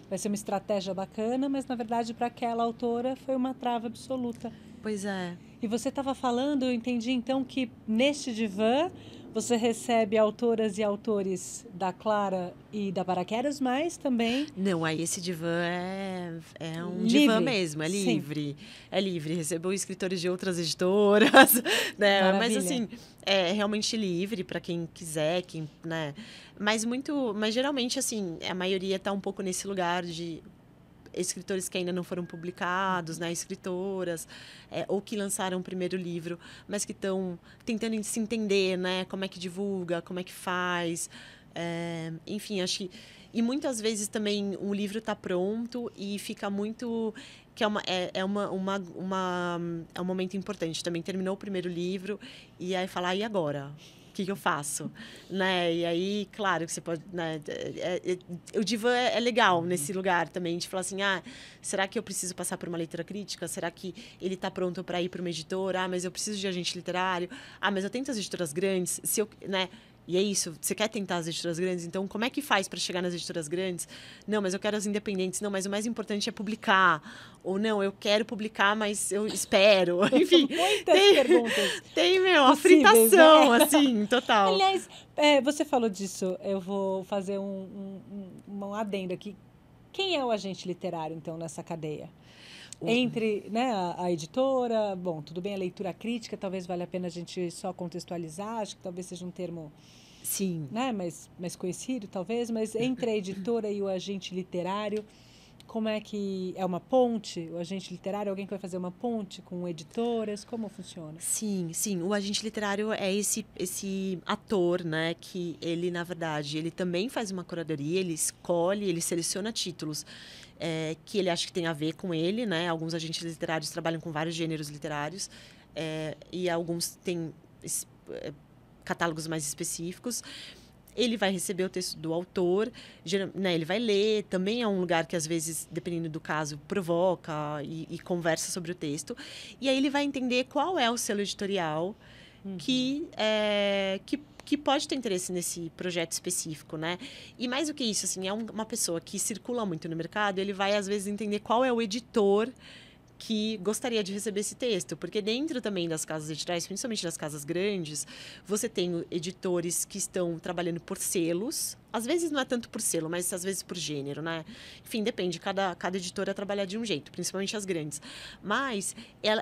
vai ser uma estratégia bacana, mas, na verdade, para aquela autora foi uma trava absoluta. Pois é. E você estava falando, eu entendi, então, que neste divã você recebe autoras e autores da Clara e da Paraquedas, mas também... Não, aí esse divã é um livre. Divã mesmo, é livre. Sim. É livre, recebeu escritores de outras editoras, né? Mas assim, é realmente livre para quem quiser, né? Mas geralmente, assim, a maioria está um pouco nesse lugar de escritores que ainda não foram publicados, né, escritoras, ou que lançaram o primeiro livro, mas que estão tentando se entender, né, como é que divulga, como é que faz, enfim, acho que... E muitas vezes também o livro está pronto e fica muito... que é um momento importante. Também terminou o primeiro livro e aí falar, e agora? O que eu faço, né? E aí, claro que você pode, né? O divã é legal nesse lugar também de falar assim, será que eu preciso passar por uma leitura crítica? Será que ele está pronto para ir para uma editora? Mas eu preciso de agente literário. Mas eu tento as editoras grandes, né? E é isso, você quer tentar as editoras grandes, então como é que faz para chegar nas editoras grandes? Não, mas eu quero as independentes. Não, mas o mais importante é publicar. Ou não, eu quero publicar, mas eu espero. Enfim, muitas perguntas. Tem, a fritação, né? Assim, total. Aliás, você falou disso, eu vou fazer um adendo aqui. Quem é o agente literário, então, nessa cadeia? Entre, né, a editora, bom, tudo bem, a leitura crítica, talvez valha a pena a gente só contextualizar, acho que talvez seja um termo, sim, né, mais conhecido, talvez, mas entre a editora e o agente literário, como é que é uma ponte? O agente literário, alguém que vai fazer uma ponte com editoras, como funciona? Sim, o agente literário é esse ator, né, que ele, na verdade, ele também faz uma curadoria, ele escolhe, ele seleciona títulos que ele acha que tem a ver com ele, né? Alguns agentes literários trabalham com vários gêneros literários e alguns têm catálogos mais específicos. Ele vai receber o texto do autor, né, ele vai ler, também é um lugar que, às vezes, dependendo do caso, provoca e conversa sobre o texto. E aí ele vai entender qual é o selo editorial que pode ter interesse nesse projeto específico, né? E mais do que isso, assim, é uma pessoa que circula muito no mercado, ele vai, às vezes, entender qual é o editor que gostaria de receber esse texto, porque dentro também das casas editoriais, principalmente das casas grandes, você tem editores que estão trabalhando por selos, às vezes não é tanto por selo, mas às vezes por gênero, né? Enfim, depende, cada editora trabalha de um jeito, principalmente as grandes. Mas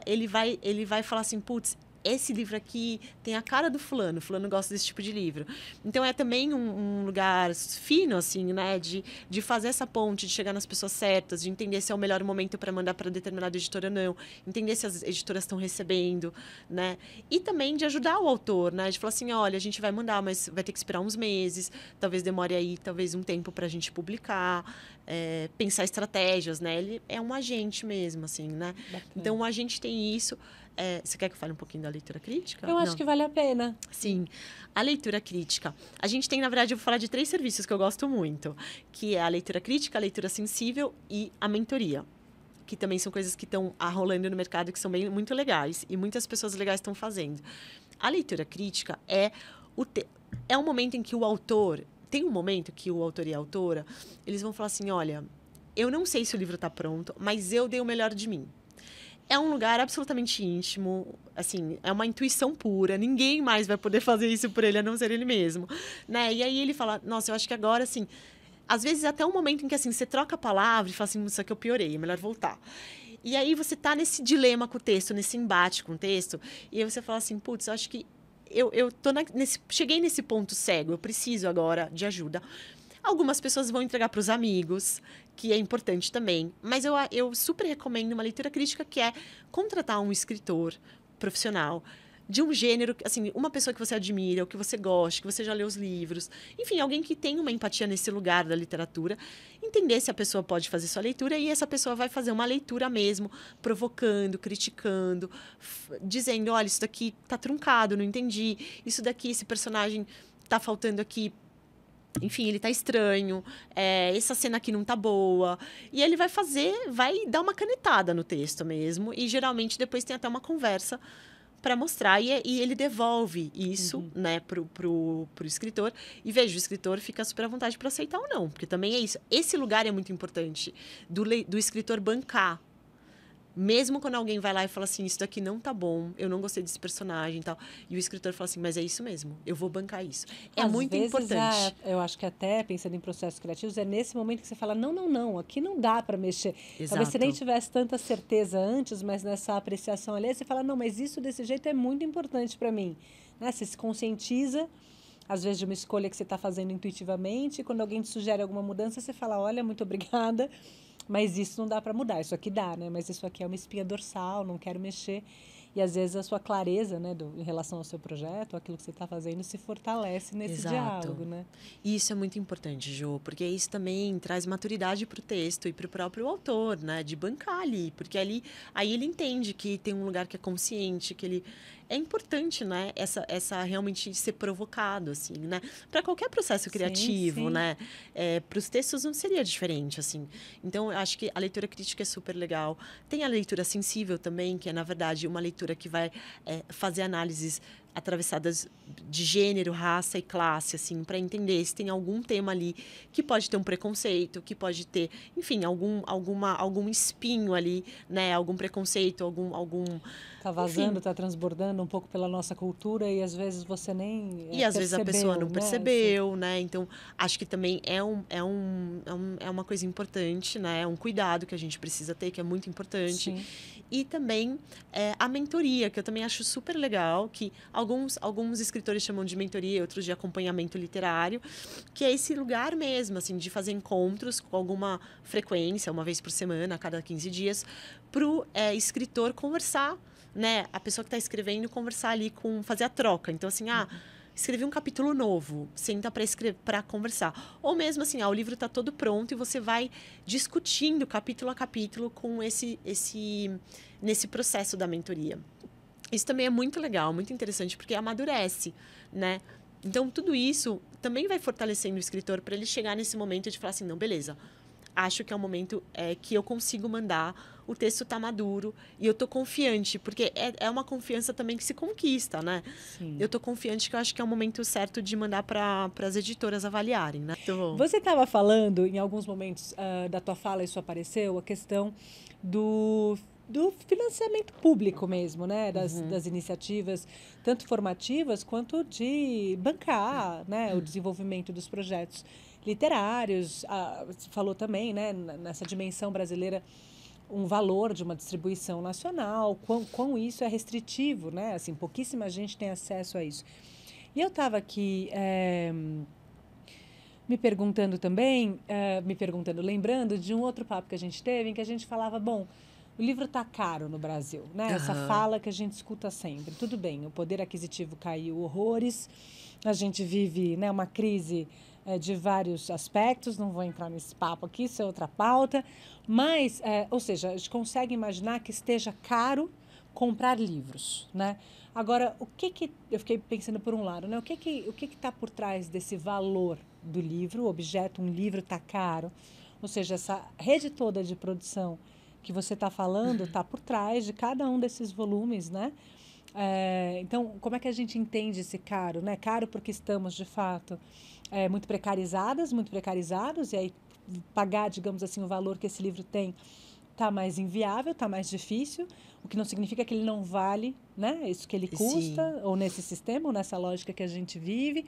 ele vai falar assim, putz, esse livro aqui tem a cara do fulano gosta desse tipo de livro. Então, é também um lugar fino, assim, né? De fazer essa ponte, de chegar nas pessoas certas, de entender se é o melhor momento para mandar para determinada editora ou não, entender se as editoras estão recebendo, né? E também de ajudar o autor, né? De falar assim, olha, a gente vai mandar, mas vai ter que esperar uns meses, talvez demore aí, talvez um tempo para a gente publicar, pensar estratégias, né? Ele é um agente mesmo, assim, né? Bacana. Então, o agente tem isso. Você quer que eu fale um pouquinho da leitura crítica? Eu acho que vale a pena. Sim. A leitura crítica. A gente tem, na verdade, eu vou falar de 3 serviços que eu gosto muito, que é a leitura crítica, a leitura sensível e a mentoria. que também são coisas que estão rolando no mercado, que são muito legais, e muitas pessoas legais estão fazendo. A leitura crítica é um momento em que o autor... Tem um momento que o autor e a autora, eles vão falar assim, olha, eu não sei se o livro está pronto, mas eu dei o melhor de mim. É um lugar absolutamente íntimo, assim, é uma intuição pura, ninguém mais vai poder fazer isso por ele, a não ser ele mesmo, né? E aí ele fala, nossa, eu acho que agora, assim, às vezes até um momento em que, assim, você troca a palavra e fala assim, isso aqui eu piorei, é melhor voltar. E aí você tá nesse dilema com o texto, nesse embate com o texto, e aí você fala assim, putz, eu acho que cheguei nesse ponto cego, eu preciso agora de ajuda. Algumas pessoas vão entregar para os amigos, que é importante também. Mas eu super recomendo uma leitura crítica, que é contratar um escritor profissional de um gênero, assim, uma pessoa que você admira, ou que você goste, que você já leu os livros. Enfim, alguém que tem uma empatia nesse lugar da literatura. Entender se a pessoa pode fazer sua leitura, e essa pessoa vai fazer uma leitura mesmo, provocando, criticando, dizendo, olha, isso daqui tá truncado, não entendi. Isso daqui, esse personagem tá faltando aqui. Enfim, ele tá estranho, essa cena aqui não tá boa. E ele vai dar uma canetada no texto mesmo. E geralmente depois tem até uma conversa para mostrar. E ele devolve isso, né, pro escritor. E veja, o escritor fica super à vontade para aceitar ou não. Porque também é isso. Esse lugar é muito importante do escritor bancar. Mesmo quando alguém vai lá e fala assim, isso daqui não tá bom, eu não gostei desse personagem e tal. E o escritor fala assim, mas é isso mesmo, eu vou bancar isso. Às muito vezes, importante. Eu acho que até, pensando em processos criativos, é nesse momento que você fala, não, aqui não dá para mexer. Exato. Talvez você nem tivesse tanta certeza antes, mas nessa apreciação ali, você fala, não, mas isso desse jeito é muito importante para mim. Né? Você se conscientiza, às vezes, de uma escolha que você está fazendo intuitivamente, e quando alguém te sugere alguma mudança, você fala, olha, muito obrigada, mas isso não dá para mudar, isso aqui dá, né? Mas isso aqui é uma espinha dorsal, não quero mexer. E às vezes a sua clareza, né, em relação ao seu projeto, aquilo que você está fazendo, se fortalece nesse diálogo, né? E isso é muito importante, Jo, porque isso também traz maturidade para o texto e para o próprio autor, né, de bancar ali, porque aí ele entende que tem um lugar que é consciente, que ele é importante, né, essa realmente ser provocado, assim, né, para qualquer processo criativo, sim. Né, para os textos não seria diferente, assim. Então, eu acho que a leitura crítica é super legal. Tem a leitura sensível também, que é, na verdade, uma leitura que vai fazer análises atravessadas de gênero, raça e classe, assim, para entender se tem algum tema ali que pode ter um preconceito, que pode ter, enfim, algum espinho ali, né, algum preconceito, algum tá vazando, tá transbordando um pouco pela nossa cultura e às vezes você nem e às vezes a pessoa não percebeu, né? Então acho que também é uma coisa importante, né? É um cuidado que a gente precisa ter, que é muito importante. Sim. E também a mentoria, que eu também acho super legal, que alguns escritores chamam de mentoria, outros de acompanhamento literário, que é esse lugar mesmo, assim, de fazer encontros com alguma frequência, uma vez por semana, a cada 15 dias, para o escritor conversar, né? A pessoa que está escrevendo conversar ali fazer a troca. Então, assim, escrevi um capítulo novo, senta para conversar. Ou mesmo assim, o livro está todo pronto e você vai discutindo capítulo a capítulo com nesse processo da mentoria. Isso também é muito legal, muito interessante, porque amadurece, né? Então, tudo isso também vai fortalecendo o escritor para ele chegar nesse momento de falar assim, não, beleza, acho que é o momento que eu consigo mandar, o texto está maduro e eu estou confiante, porque é uma confiança também que se conquista, né? Sim. Eu estou confiante que eu acho que é o momento certo de mandar para as editoras avaliarem, né? Então, você estava falando, em alguns momentos da tua fala, isso apareceu, a questão do financiamento público mesmo, né? Das iniciativas, tanto formativas quanto de bancar, né? O desenvolvimento dos projetos literários. Você falou também, né? Nessa dimensão brasileira, um valor de uma distribuição nacional, quão isso é restritivo, né? Assim, pouquíssima gente tem acesso a isso. E eu estava aqui me perguntando também, lembrando de um outro papo que a gente teve, em que a gente falava, bom, o livro está caro no Brasil, né? Essa fala que a gente escuta sempre. Tudo bem, o poder aquisitivo caiu horrores, a gente vive, né, uma crise de vários aspectos, não vou entrar nesse papo aqui, isso é outra pauta, mas, ou seja, a gente consegue imaginar que esteja caro comprar livros, né? Agora, eu fiquei pensando por um lado, né? O que está por trás desse valor do livro, o objeto, um livro está caro, ou seja, essa rede toda de produção que você está falando está por trás de cada um desses volumes, né? Então, como é que a gente entende esse caro, né? Caro porque estamos, de fato, muito precarizados, e aí pagar, digamos assim, o valor que esse livro tem está mais inviável, está mais difícil, o que não significa que ele não vale, né? Isso que ele custa, Sim. ou nesse sistema, ou nessa lógica que a gente vive.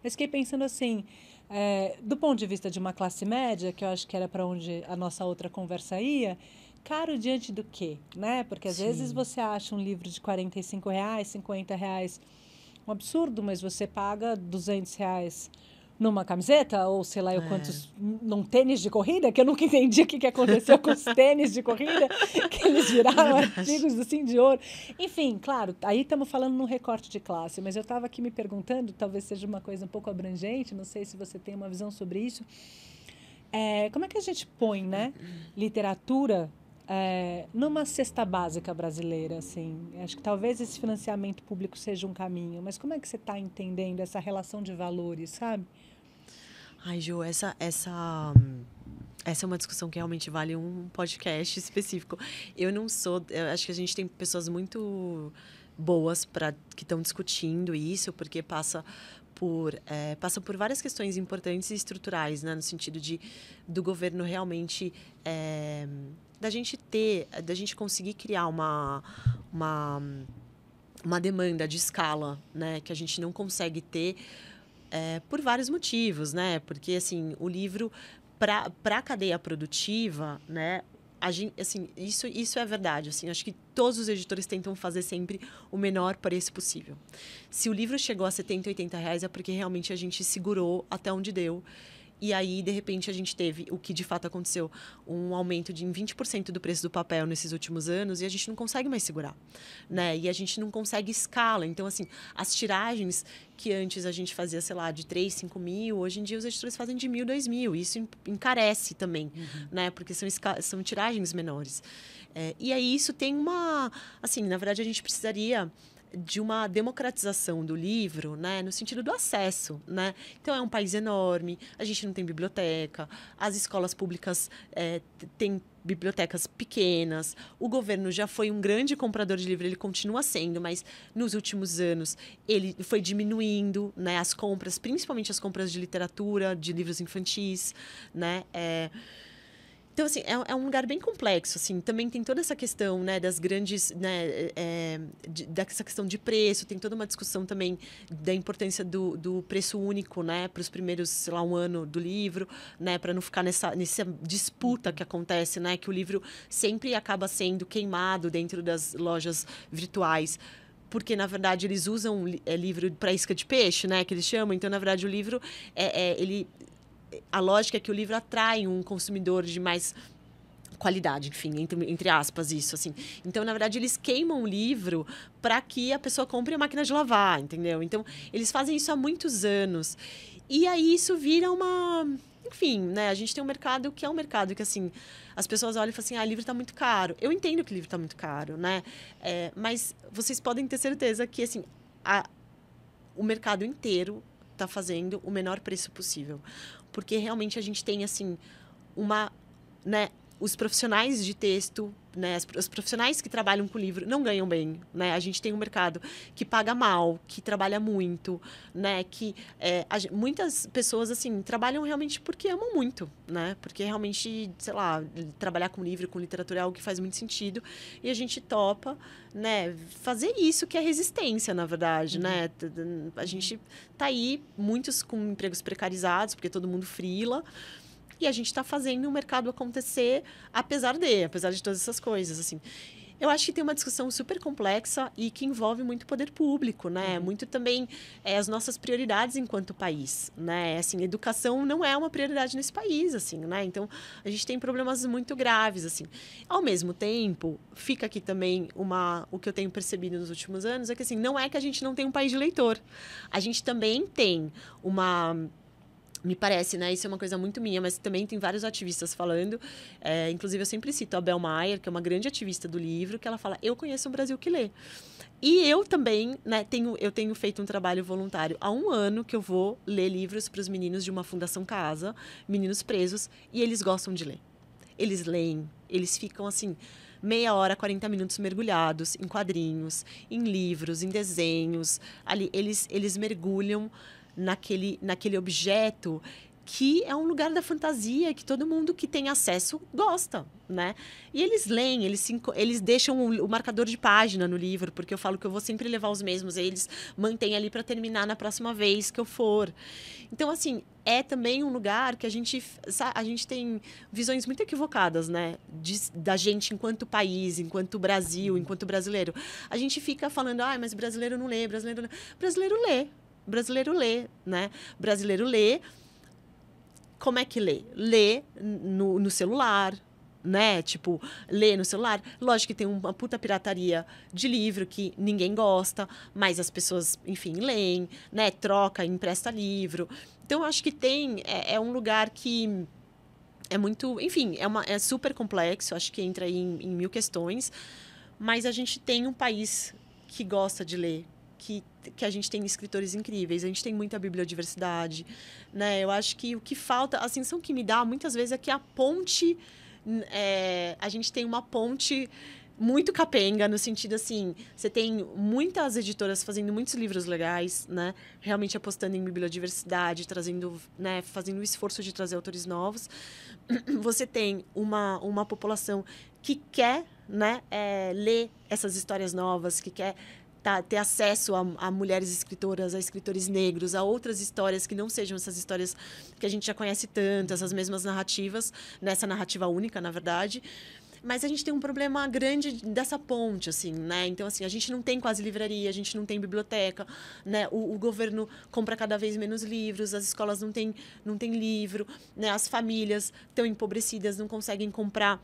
Eu fiquei pensando assim, do ponto de vista de uma classe média, que eu acho que era para onde a nossa outra conversa ia, caro diante do quê, né? Porque às vezes Sim. você acha um livro de R$ 45, R$ 50 um absurdo, mas você paga R$ 200 numa camiseta, ou sei lá eu quantos, num tênis de corrida, que eu nunca entendi o que aconteceu com os tênis de corrida, que eles viraram artigos assim de ouro. Enfim, claro, aí estamos falando num recorte de classe, mas eu estava aqui me perguntando, talvez seja uma coisa um pouco abrangente, não sei se você tem uma visão sobre isso, como é que a gente põe, né, literatura numa cesta básica brasileira, assim? Acho que talvez esse financiamento público seja um caminho, mas como é que você está entendendo essa relação de valores, sabe? Ai, Ju, essa é uma discussão que realmente vale um podcast específico. Eu não sou... Eu acho que a gente tem pessoas muito boas que estão discutindo isso, porque passa por várias questões importantes e estruturais, né? No sentido do governo realmente... da gente conseguir criar uma demanda de escala, né? Que a gente não consegue ter por vários motivos, né? Porque, assim, o livro, para a cadeia produtiva, né? Assim, isso é verdade. Assim, acho que todos os editores tentam fazer sempre o menor preço possível. Se o livro chegou a R$ 70, R$ 80, é porque realmente a gente segurou até onde deu. E aí, de repente, a gente teve o que de fato aconteceu, um aumento em 20% do preço do papel nesses últimos anos, e a gente não consegue mais segurar, né? E a gente não consegue escala. Então, assim, as tiragens que antes a gente fazia, sei lá, de 3, 5 mil, hoje em dia os editores fazem de 1.000, 2.000. Isso encarece também, né? Porque são tiragens menores. E aí isso tem assim, na verdade, a gente precisaria de uma democratização do livro, né, no sentido do acesso, né? Então é um país enorme, a gente não tem biblioteca, as escolas públicas têm bibliotecas pequenas, o governo já foi um grande comprador de livro, ele continua sendo, mas nos últimos anos ele foi diminuindo, né, as compras, principalmente as compras de literatura, de livros infantis, né? Então, assim, é um lugar bem complexo, assim. Também tem toda essa questão, né, das grandes, né, dessa questão de preço. Tem toda uma discussão também da importância do preço único, né, para os primeiros, sei lá, um ano do livro, né, para não ficar nessa disputa que acontece, né, que o livro sempre acaba sendo queimado dentro das lojas virtuais. Porque, na verdade, eles usam livro para isca de peixe, né, que eles chamam. Então, na verdade, o livro, a lógica é que o livro atrai um consumidor de mais qualidade, enfim, entre aspas, isso, assim. Então, na verdade, eles queimam o livro para que a pessoa compre a máquina de lavar, entendeu? Então, eles fazem isso há muitos anos. E aí isso vira Enfim, né? A gente tem um mercado que é um mercado que, assim, as pessoas olham e falam assim, o livro está muito caro. Eu entendo que o livro está muito caro, né? Mas vocês podem ter certeza que, assim, o mercado inteiro está fazendo o menor preço possível. Porque realmente a gente tem, assim, né, os profissionais de texto, né, os profissionais que trabalham com livro não ganham bem, né? A gente tem um mercado que paga mal, que trabalha muito, né? Que muitas pessoas, assim, trabalham realmente porque amam muito, né? Porque realmente, sei lá, trabalhar com livro, com literatura é algo que faz muito sentido e a gente topa, né? Fazer isso que é resistência, na verdade, né? A gente tá aí, muitos com empregos precarizados, porque todo mundo frila. E a gente está fazendo o mercado acontecer, apesar de todas essas coisas, assim. Eu acho que tem uma discussão super complexa e que envolve muito poder público, né? Muito também as nossas prioridades enquanto país, né? Assim, educação não é uma prioridade nesse país, assim, né? Então, a gente tem problemas muito graves, assim. Ao mesmo tempo, fica aqui também o que eu tenho percebido nos últimos anos, é que, assim, não é que a gente não tem um país de leitor. A gente também tem me parece, né? Isso é uma coisa muito minha, mas também tem vários ativistas falando. Inclusive, eu sempre cito a Bel Mayer, que é uma grande ativista do livro, que ela fala, eu conheço um Brasil que lê. E eu também, né, eu tenho feito um trabalho voluntário há 1 ano que eu vou ler livros para os meninos de uma Fundação Casa, meninos presos, e eles gostam de ler. eles leem, eles ficam assim, meia hora, 40 minutos mergulhados em quadrinhos, em livros, em desenhos. Ali, eles mergulham naquele objeto que é um lugar da fantasia, que todo mundo que tem acesso gosta, né? E eles leem, eles deixam o marcador de página no livro, porque eu falo que eu vou sempre levar os mesmos, aí eles mantêm ali para terminar na próxima vez que eu for. Então, assim, é também um lugar que a gente tem visões muito equivocadas, né? Da gente enquanto país, enquanto Brasil, enquanto brasileiro. A gente fica falando, mas brasileiro não lê, brasileiro não lê. Brasileiro lê, né? Brasileiro lê. Como é que lê? Lê no celular, né? Tipo, lê no celular. Lógico que tem uma puta pirataria de livro que ninguém gosta, mas as pessoas, enfim, leem, né? Troca, empresta livro. Então, eu acho que é um lugar que é muito... Enfim, é super complexo, acho que entra aí em mil questões, mas a gente tem um país que gosta de ler, que a gente tem escritores incríveis, a gente tem muita bibliodiversidade, né? Eu acho que o que falta, a sensação que me dá muitas vezes é que a ponte, a gente tem uma ponte muito capenga, no sentido assim, você tem muitas editoras fazendo muitos livros legais, né? Realmente apostando em bibliodiversidade, trazendo, né? Fazendo o esforço de trazer autores novos. Você tem uma população que quer, né? Ler essas histórias novas, que quer ter acesso a mulheres escritoras, a escritores negros, a outras histórias que não sejam essas histórias que a gente já conhece tanto, essas mesmas narrativas, nessa narrativa única, na verdade. Mas a gente tem um problema grande dessa ponte, assim, né? Então, assim, a gente não tem quase livraria, a gente não tem biblioteca, né? O governo compra cada vez menos livros, as escolas não têm livro, né? As famílias estão empobrecidas, não conseguem comprar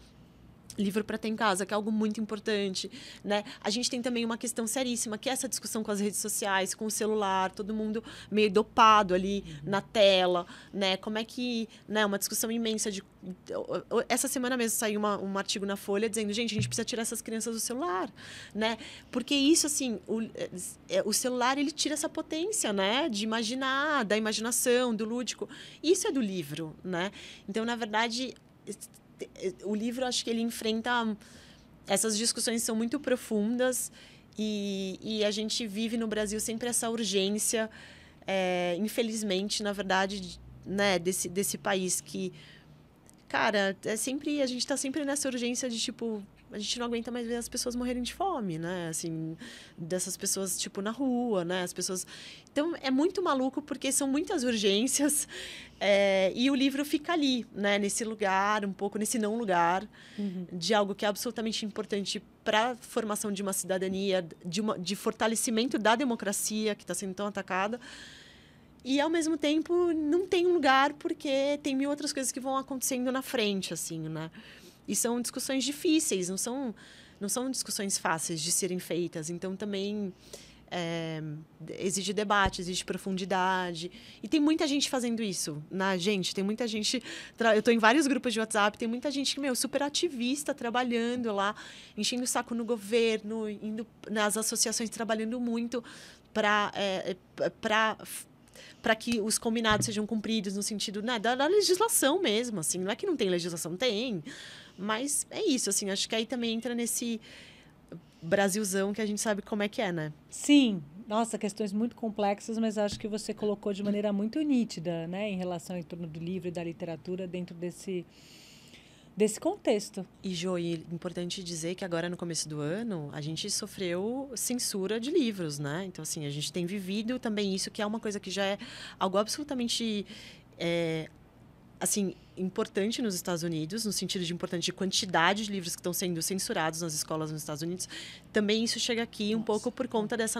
livro para ter em casa, que é algo muito importante, né? A gente tem também uma questão seríssima, que é essa discussão com as redes sociais, com o celular, todo mundo meio dopado ali na tela, né? Como é que, né? Uma discussão imensa de... Essa semana mesmo saiu um artigo na Folha dizendo, gente, a gente precisa tirar essas crianças do celular, né? Porque isso, assim, o celular, ele tira essa potência, né? De imaginar, da imaginação, do lúdico. Isso é do livro, né? Então, na verdade... O livro, acho que ele enfrenta... Essas discussões são muito profundas e a gente vive no Brasil sempre essa urgência, infelizmente, na verdade, né, desse país que... Cara, a gente está sempre nessa urgência de, tipo... A gente não aguenta mais ver as pessoas morrerem de fome, né? Assim, dessas pessoas, tipo, na rua, né? As pessoas... Então, é muito maluco porque são muitas urgências e o livro fica ali, né? Nesse lugar, um pouco nesse não lugar, de algo que é absolutamente importante para a formação de uma cidadania, de fortalecimento da democracia que está sendo tão atacada. E, ao mesmo tempo, não tem um lugar porque tem mil outras coisas que vão acontecendo na frente, assim, né? E são discussões difíceis, não são discussões fáceis de serem feitas. Então, também exige debate, exige profundidade. E tem muita gente fazendo isso, né? Gente, tem muita gente... Eu estou em vários grupos de WhatsApp, tem muita gente que, super ativista, trabalhando lá, enchendo o saco no governo, indo nas associações, trabalhando muito para que os combinados sejam cumpridos no sentido, né, da legislação mesmo, assim, não é que não tem legislação, tem, mas é isso, assim, acho que aí também entra nesse Brasilzão que a gente sabe como é que é, né? Sim, nossa, questões muito complexas, mas acho que você colocou de maneira muito nítida, né, em relação em torno do livro e da literatura dentro desse contexto. E, Jo, importante dizer que agora, no começo do ano, a gente sofreu censura de livros, né? Então, assim, a gente tem vivido também isso, que é uma coisa que já é algo absolutamente... assim, importante nos Estados Unidos, no sentido de importante de quantidade de livros que estão sendo censurados nas escolas nos Estados Unidos. Também isso chega aqui um pouco por conta dessa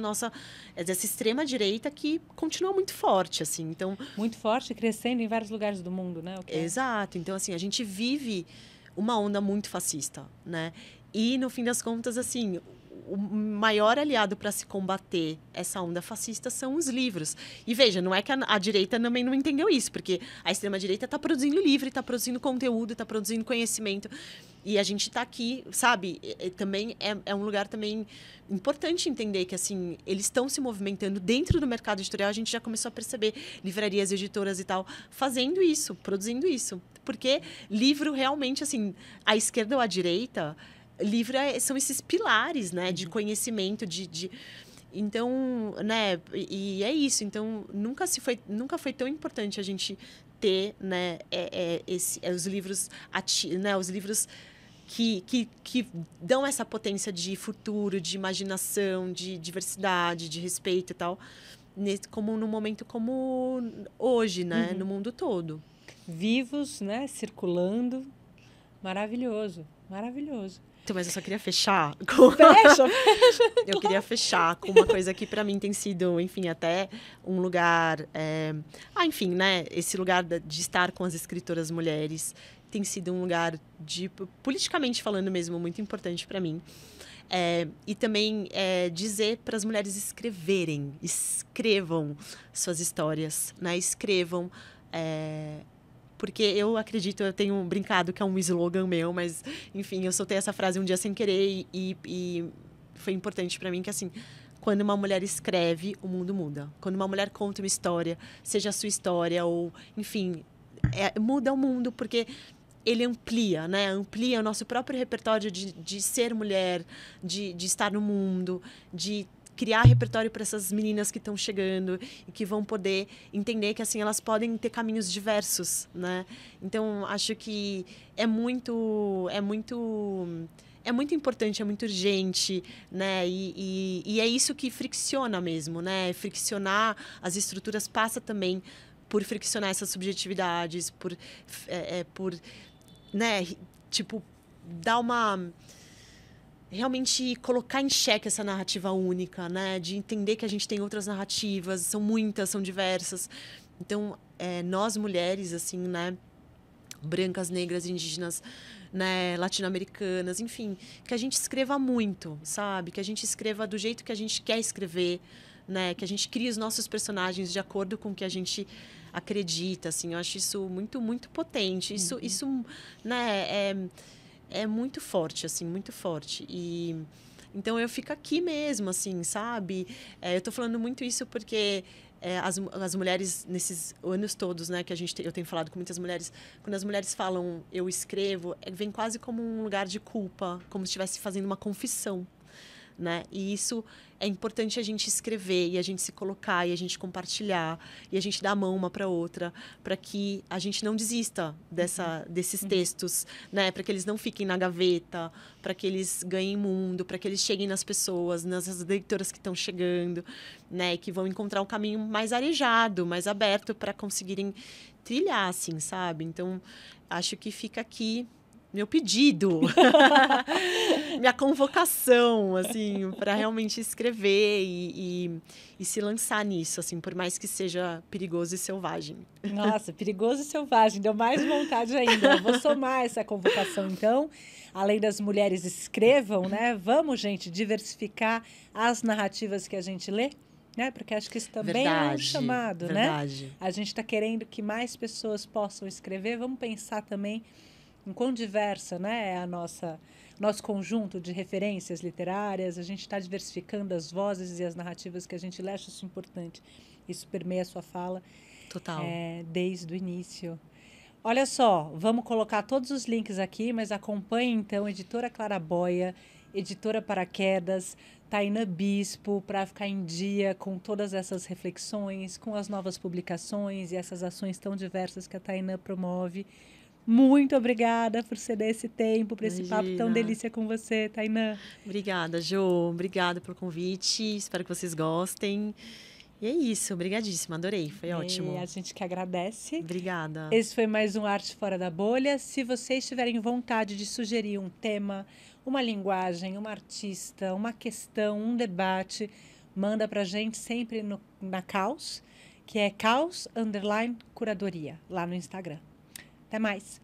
extrema direita que continua muito forte, assim. Então, muito forte, crescendo em vários lugares do mundo, né? Exato. Então, assim, a gente vive uma onda muito fascista, né? E, no fim das contas, assim, o maior aliado para se combater essa onda fascista são os livros. E veja, não é que a direita também não entendeu isso, porque a extrema-direita está produzindo livro, está produzindo conteúdo, está produzindo conhecimento. E a gente está aqui, sabe? Também é um lugar também importante entender que, assim, eles estão se movimentando dentro do mercado editorial. A gente já começou a perceber livrarias, editoras e tal, fazendo isso, produzindo isso. porque livro realmente, assim, à esquerda ou à direita, livro são esses pilares, né, de conhecimento, Então, né, e é isso. Então, nunca foi tão importante a gente ter, né, os livros, né, os livros que dão essa potência de futuro, de imaginação, de diversidade, de respeito e tal, como num momento como hoje, né, no mundo todo. Vivos, né, circulando, maravilhoso, maravilhoso. Então, mas eu só queria fechar com... Fecha. Eu queria fechar com uma coisa que para mim tem sido, enfim, até um lugar... enfim, né? Esse lugar de estar com as escritoras mulheres tem sido um lugar, politicamente falando mesmo, muito importante para mim. E também dizer para as mulheres escrevam suas histórias, né? Escrevam... porque eu acredito, eu tenho brincado que é um slogan meu, mas, enfim, eu soltei essa frase um dia sem querer e foi importante para mim que, assim, quando uma mulher escreve, o mundo muda. Quando uma mulher conta uma história, seja a sua história ou, enfim, muda o mundo, porque ele amplia, né? Amplia o nosso próprio repertório de ser mulher, de estar no mundo, de criar repertório para essas meninas que estão chegando e que vão poder entender que assim elas podem ter caminhos diversos, né? Então acho que é muito importante, é muito urgente, né? E é isso que fricciona mesmo, né? Friccionar as estruturas passa também por friccionar essas subjetividades, por né? Tipo, dar uma... realmente colocar em xeque essa narrativa única, né? De entender que a gente tem outras narrativas, são muitas, são diversas. Então, nós mulheres, assim, né? Brancas, negras, indígenas, né? Latino-americanas, enfim, que a gente escreva muito, sabe? Que a gente escreva do jeito que a gente quer escrever, né? Que a gente crie os nossos personagens de acordo com o que a gente acredita, assim. Eu acho isso muito, muito potente. Isso né? É muito forte, assim, muito forte. E então eu fico aqui mesmo, assim, sabe? Eu tô falando muito isso porque as mulheres, nesses anos todos, né, que eu tenho falado com muitas mulheres, quando as mulheres falam eu escrevo, vem quase como um lugar de culpa, como se estivesse fazendo uma confissão. Né? E isso é importante a gente escrever e a gente se colocar e a gente compartilhar e a gente dar a mão uma para outra para que a gente não desista desses textos, né? Para que eles não fiquem na gaveta, para que eles ganhem mundo, para que eles cheguem nas pessoas, nas leitoras que estão chegando, né? E que vão encontrar um caminho mais arejado, mais aberto para conseguirem trilhar, assim, sabe? Então, acho que fica aqui meu pedido, minha convocação, assim, para realmente escrever e se lançar nisso, assim, por mais que seja perigoso e selvagem. Nossa, perigoso e selvagem, deu mais vontade ainda. Eu vou somar essa convocação, então. Além das mulheres escrevam, né? Vamos, gente, diversificar as narrativas que a gente lê, né? Porque acho que isso também é um chamado, verdade. Né? A gente está querendo que mais pessoas possam escrever. Vamos pensar também em quão diversa, né, é nosso conjunto de referências literárias. A gente está diversificando as vozes e as narrativas que a gente lê. Acho isso importante. Isso permeia a sua fala. Total. Desde o início. Olha só, vamos colocar todos os links aqui, mas acompanhe então Editora Claraboia, Editora Paraquedas, Tainã Bispo, para ficar em dia com todas essas reflexões, com as novas publicações e essas ações tão diversas que a Tainã promove. Muito obrigada por ceder esse tempo, por esse papo tão delícia com você, Tainã. Obrigada, Jo. Obrigada pelo convite. Espero que vocês gostem. E é isso. Obrigadíssima. Adorei. Foi ótimo. A gente que agradece. Obrigada. Esse foi mais um Arte Fora da Bolha. Se vocês tiverem vontade de sugerir um tema, uma linguagem, uma artista, uma questão, um debate, manda pra gente sempre na Caos, que é Caos_Curadoria, lá no Instagram. Até mais!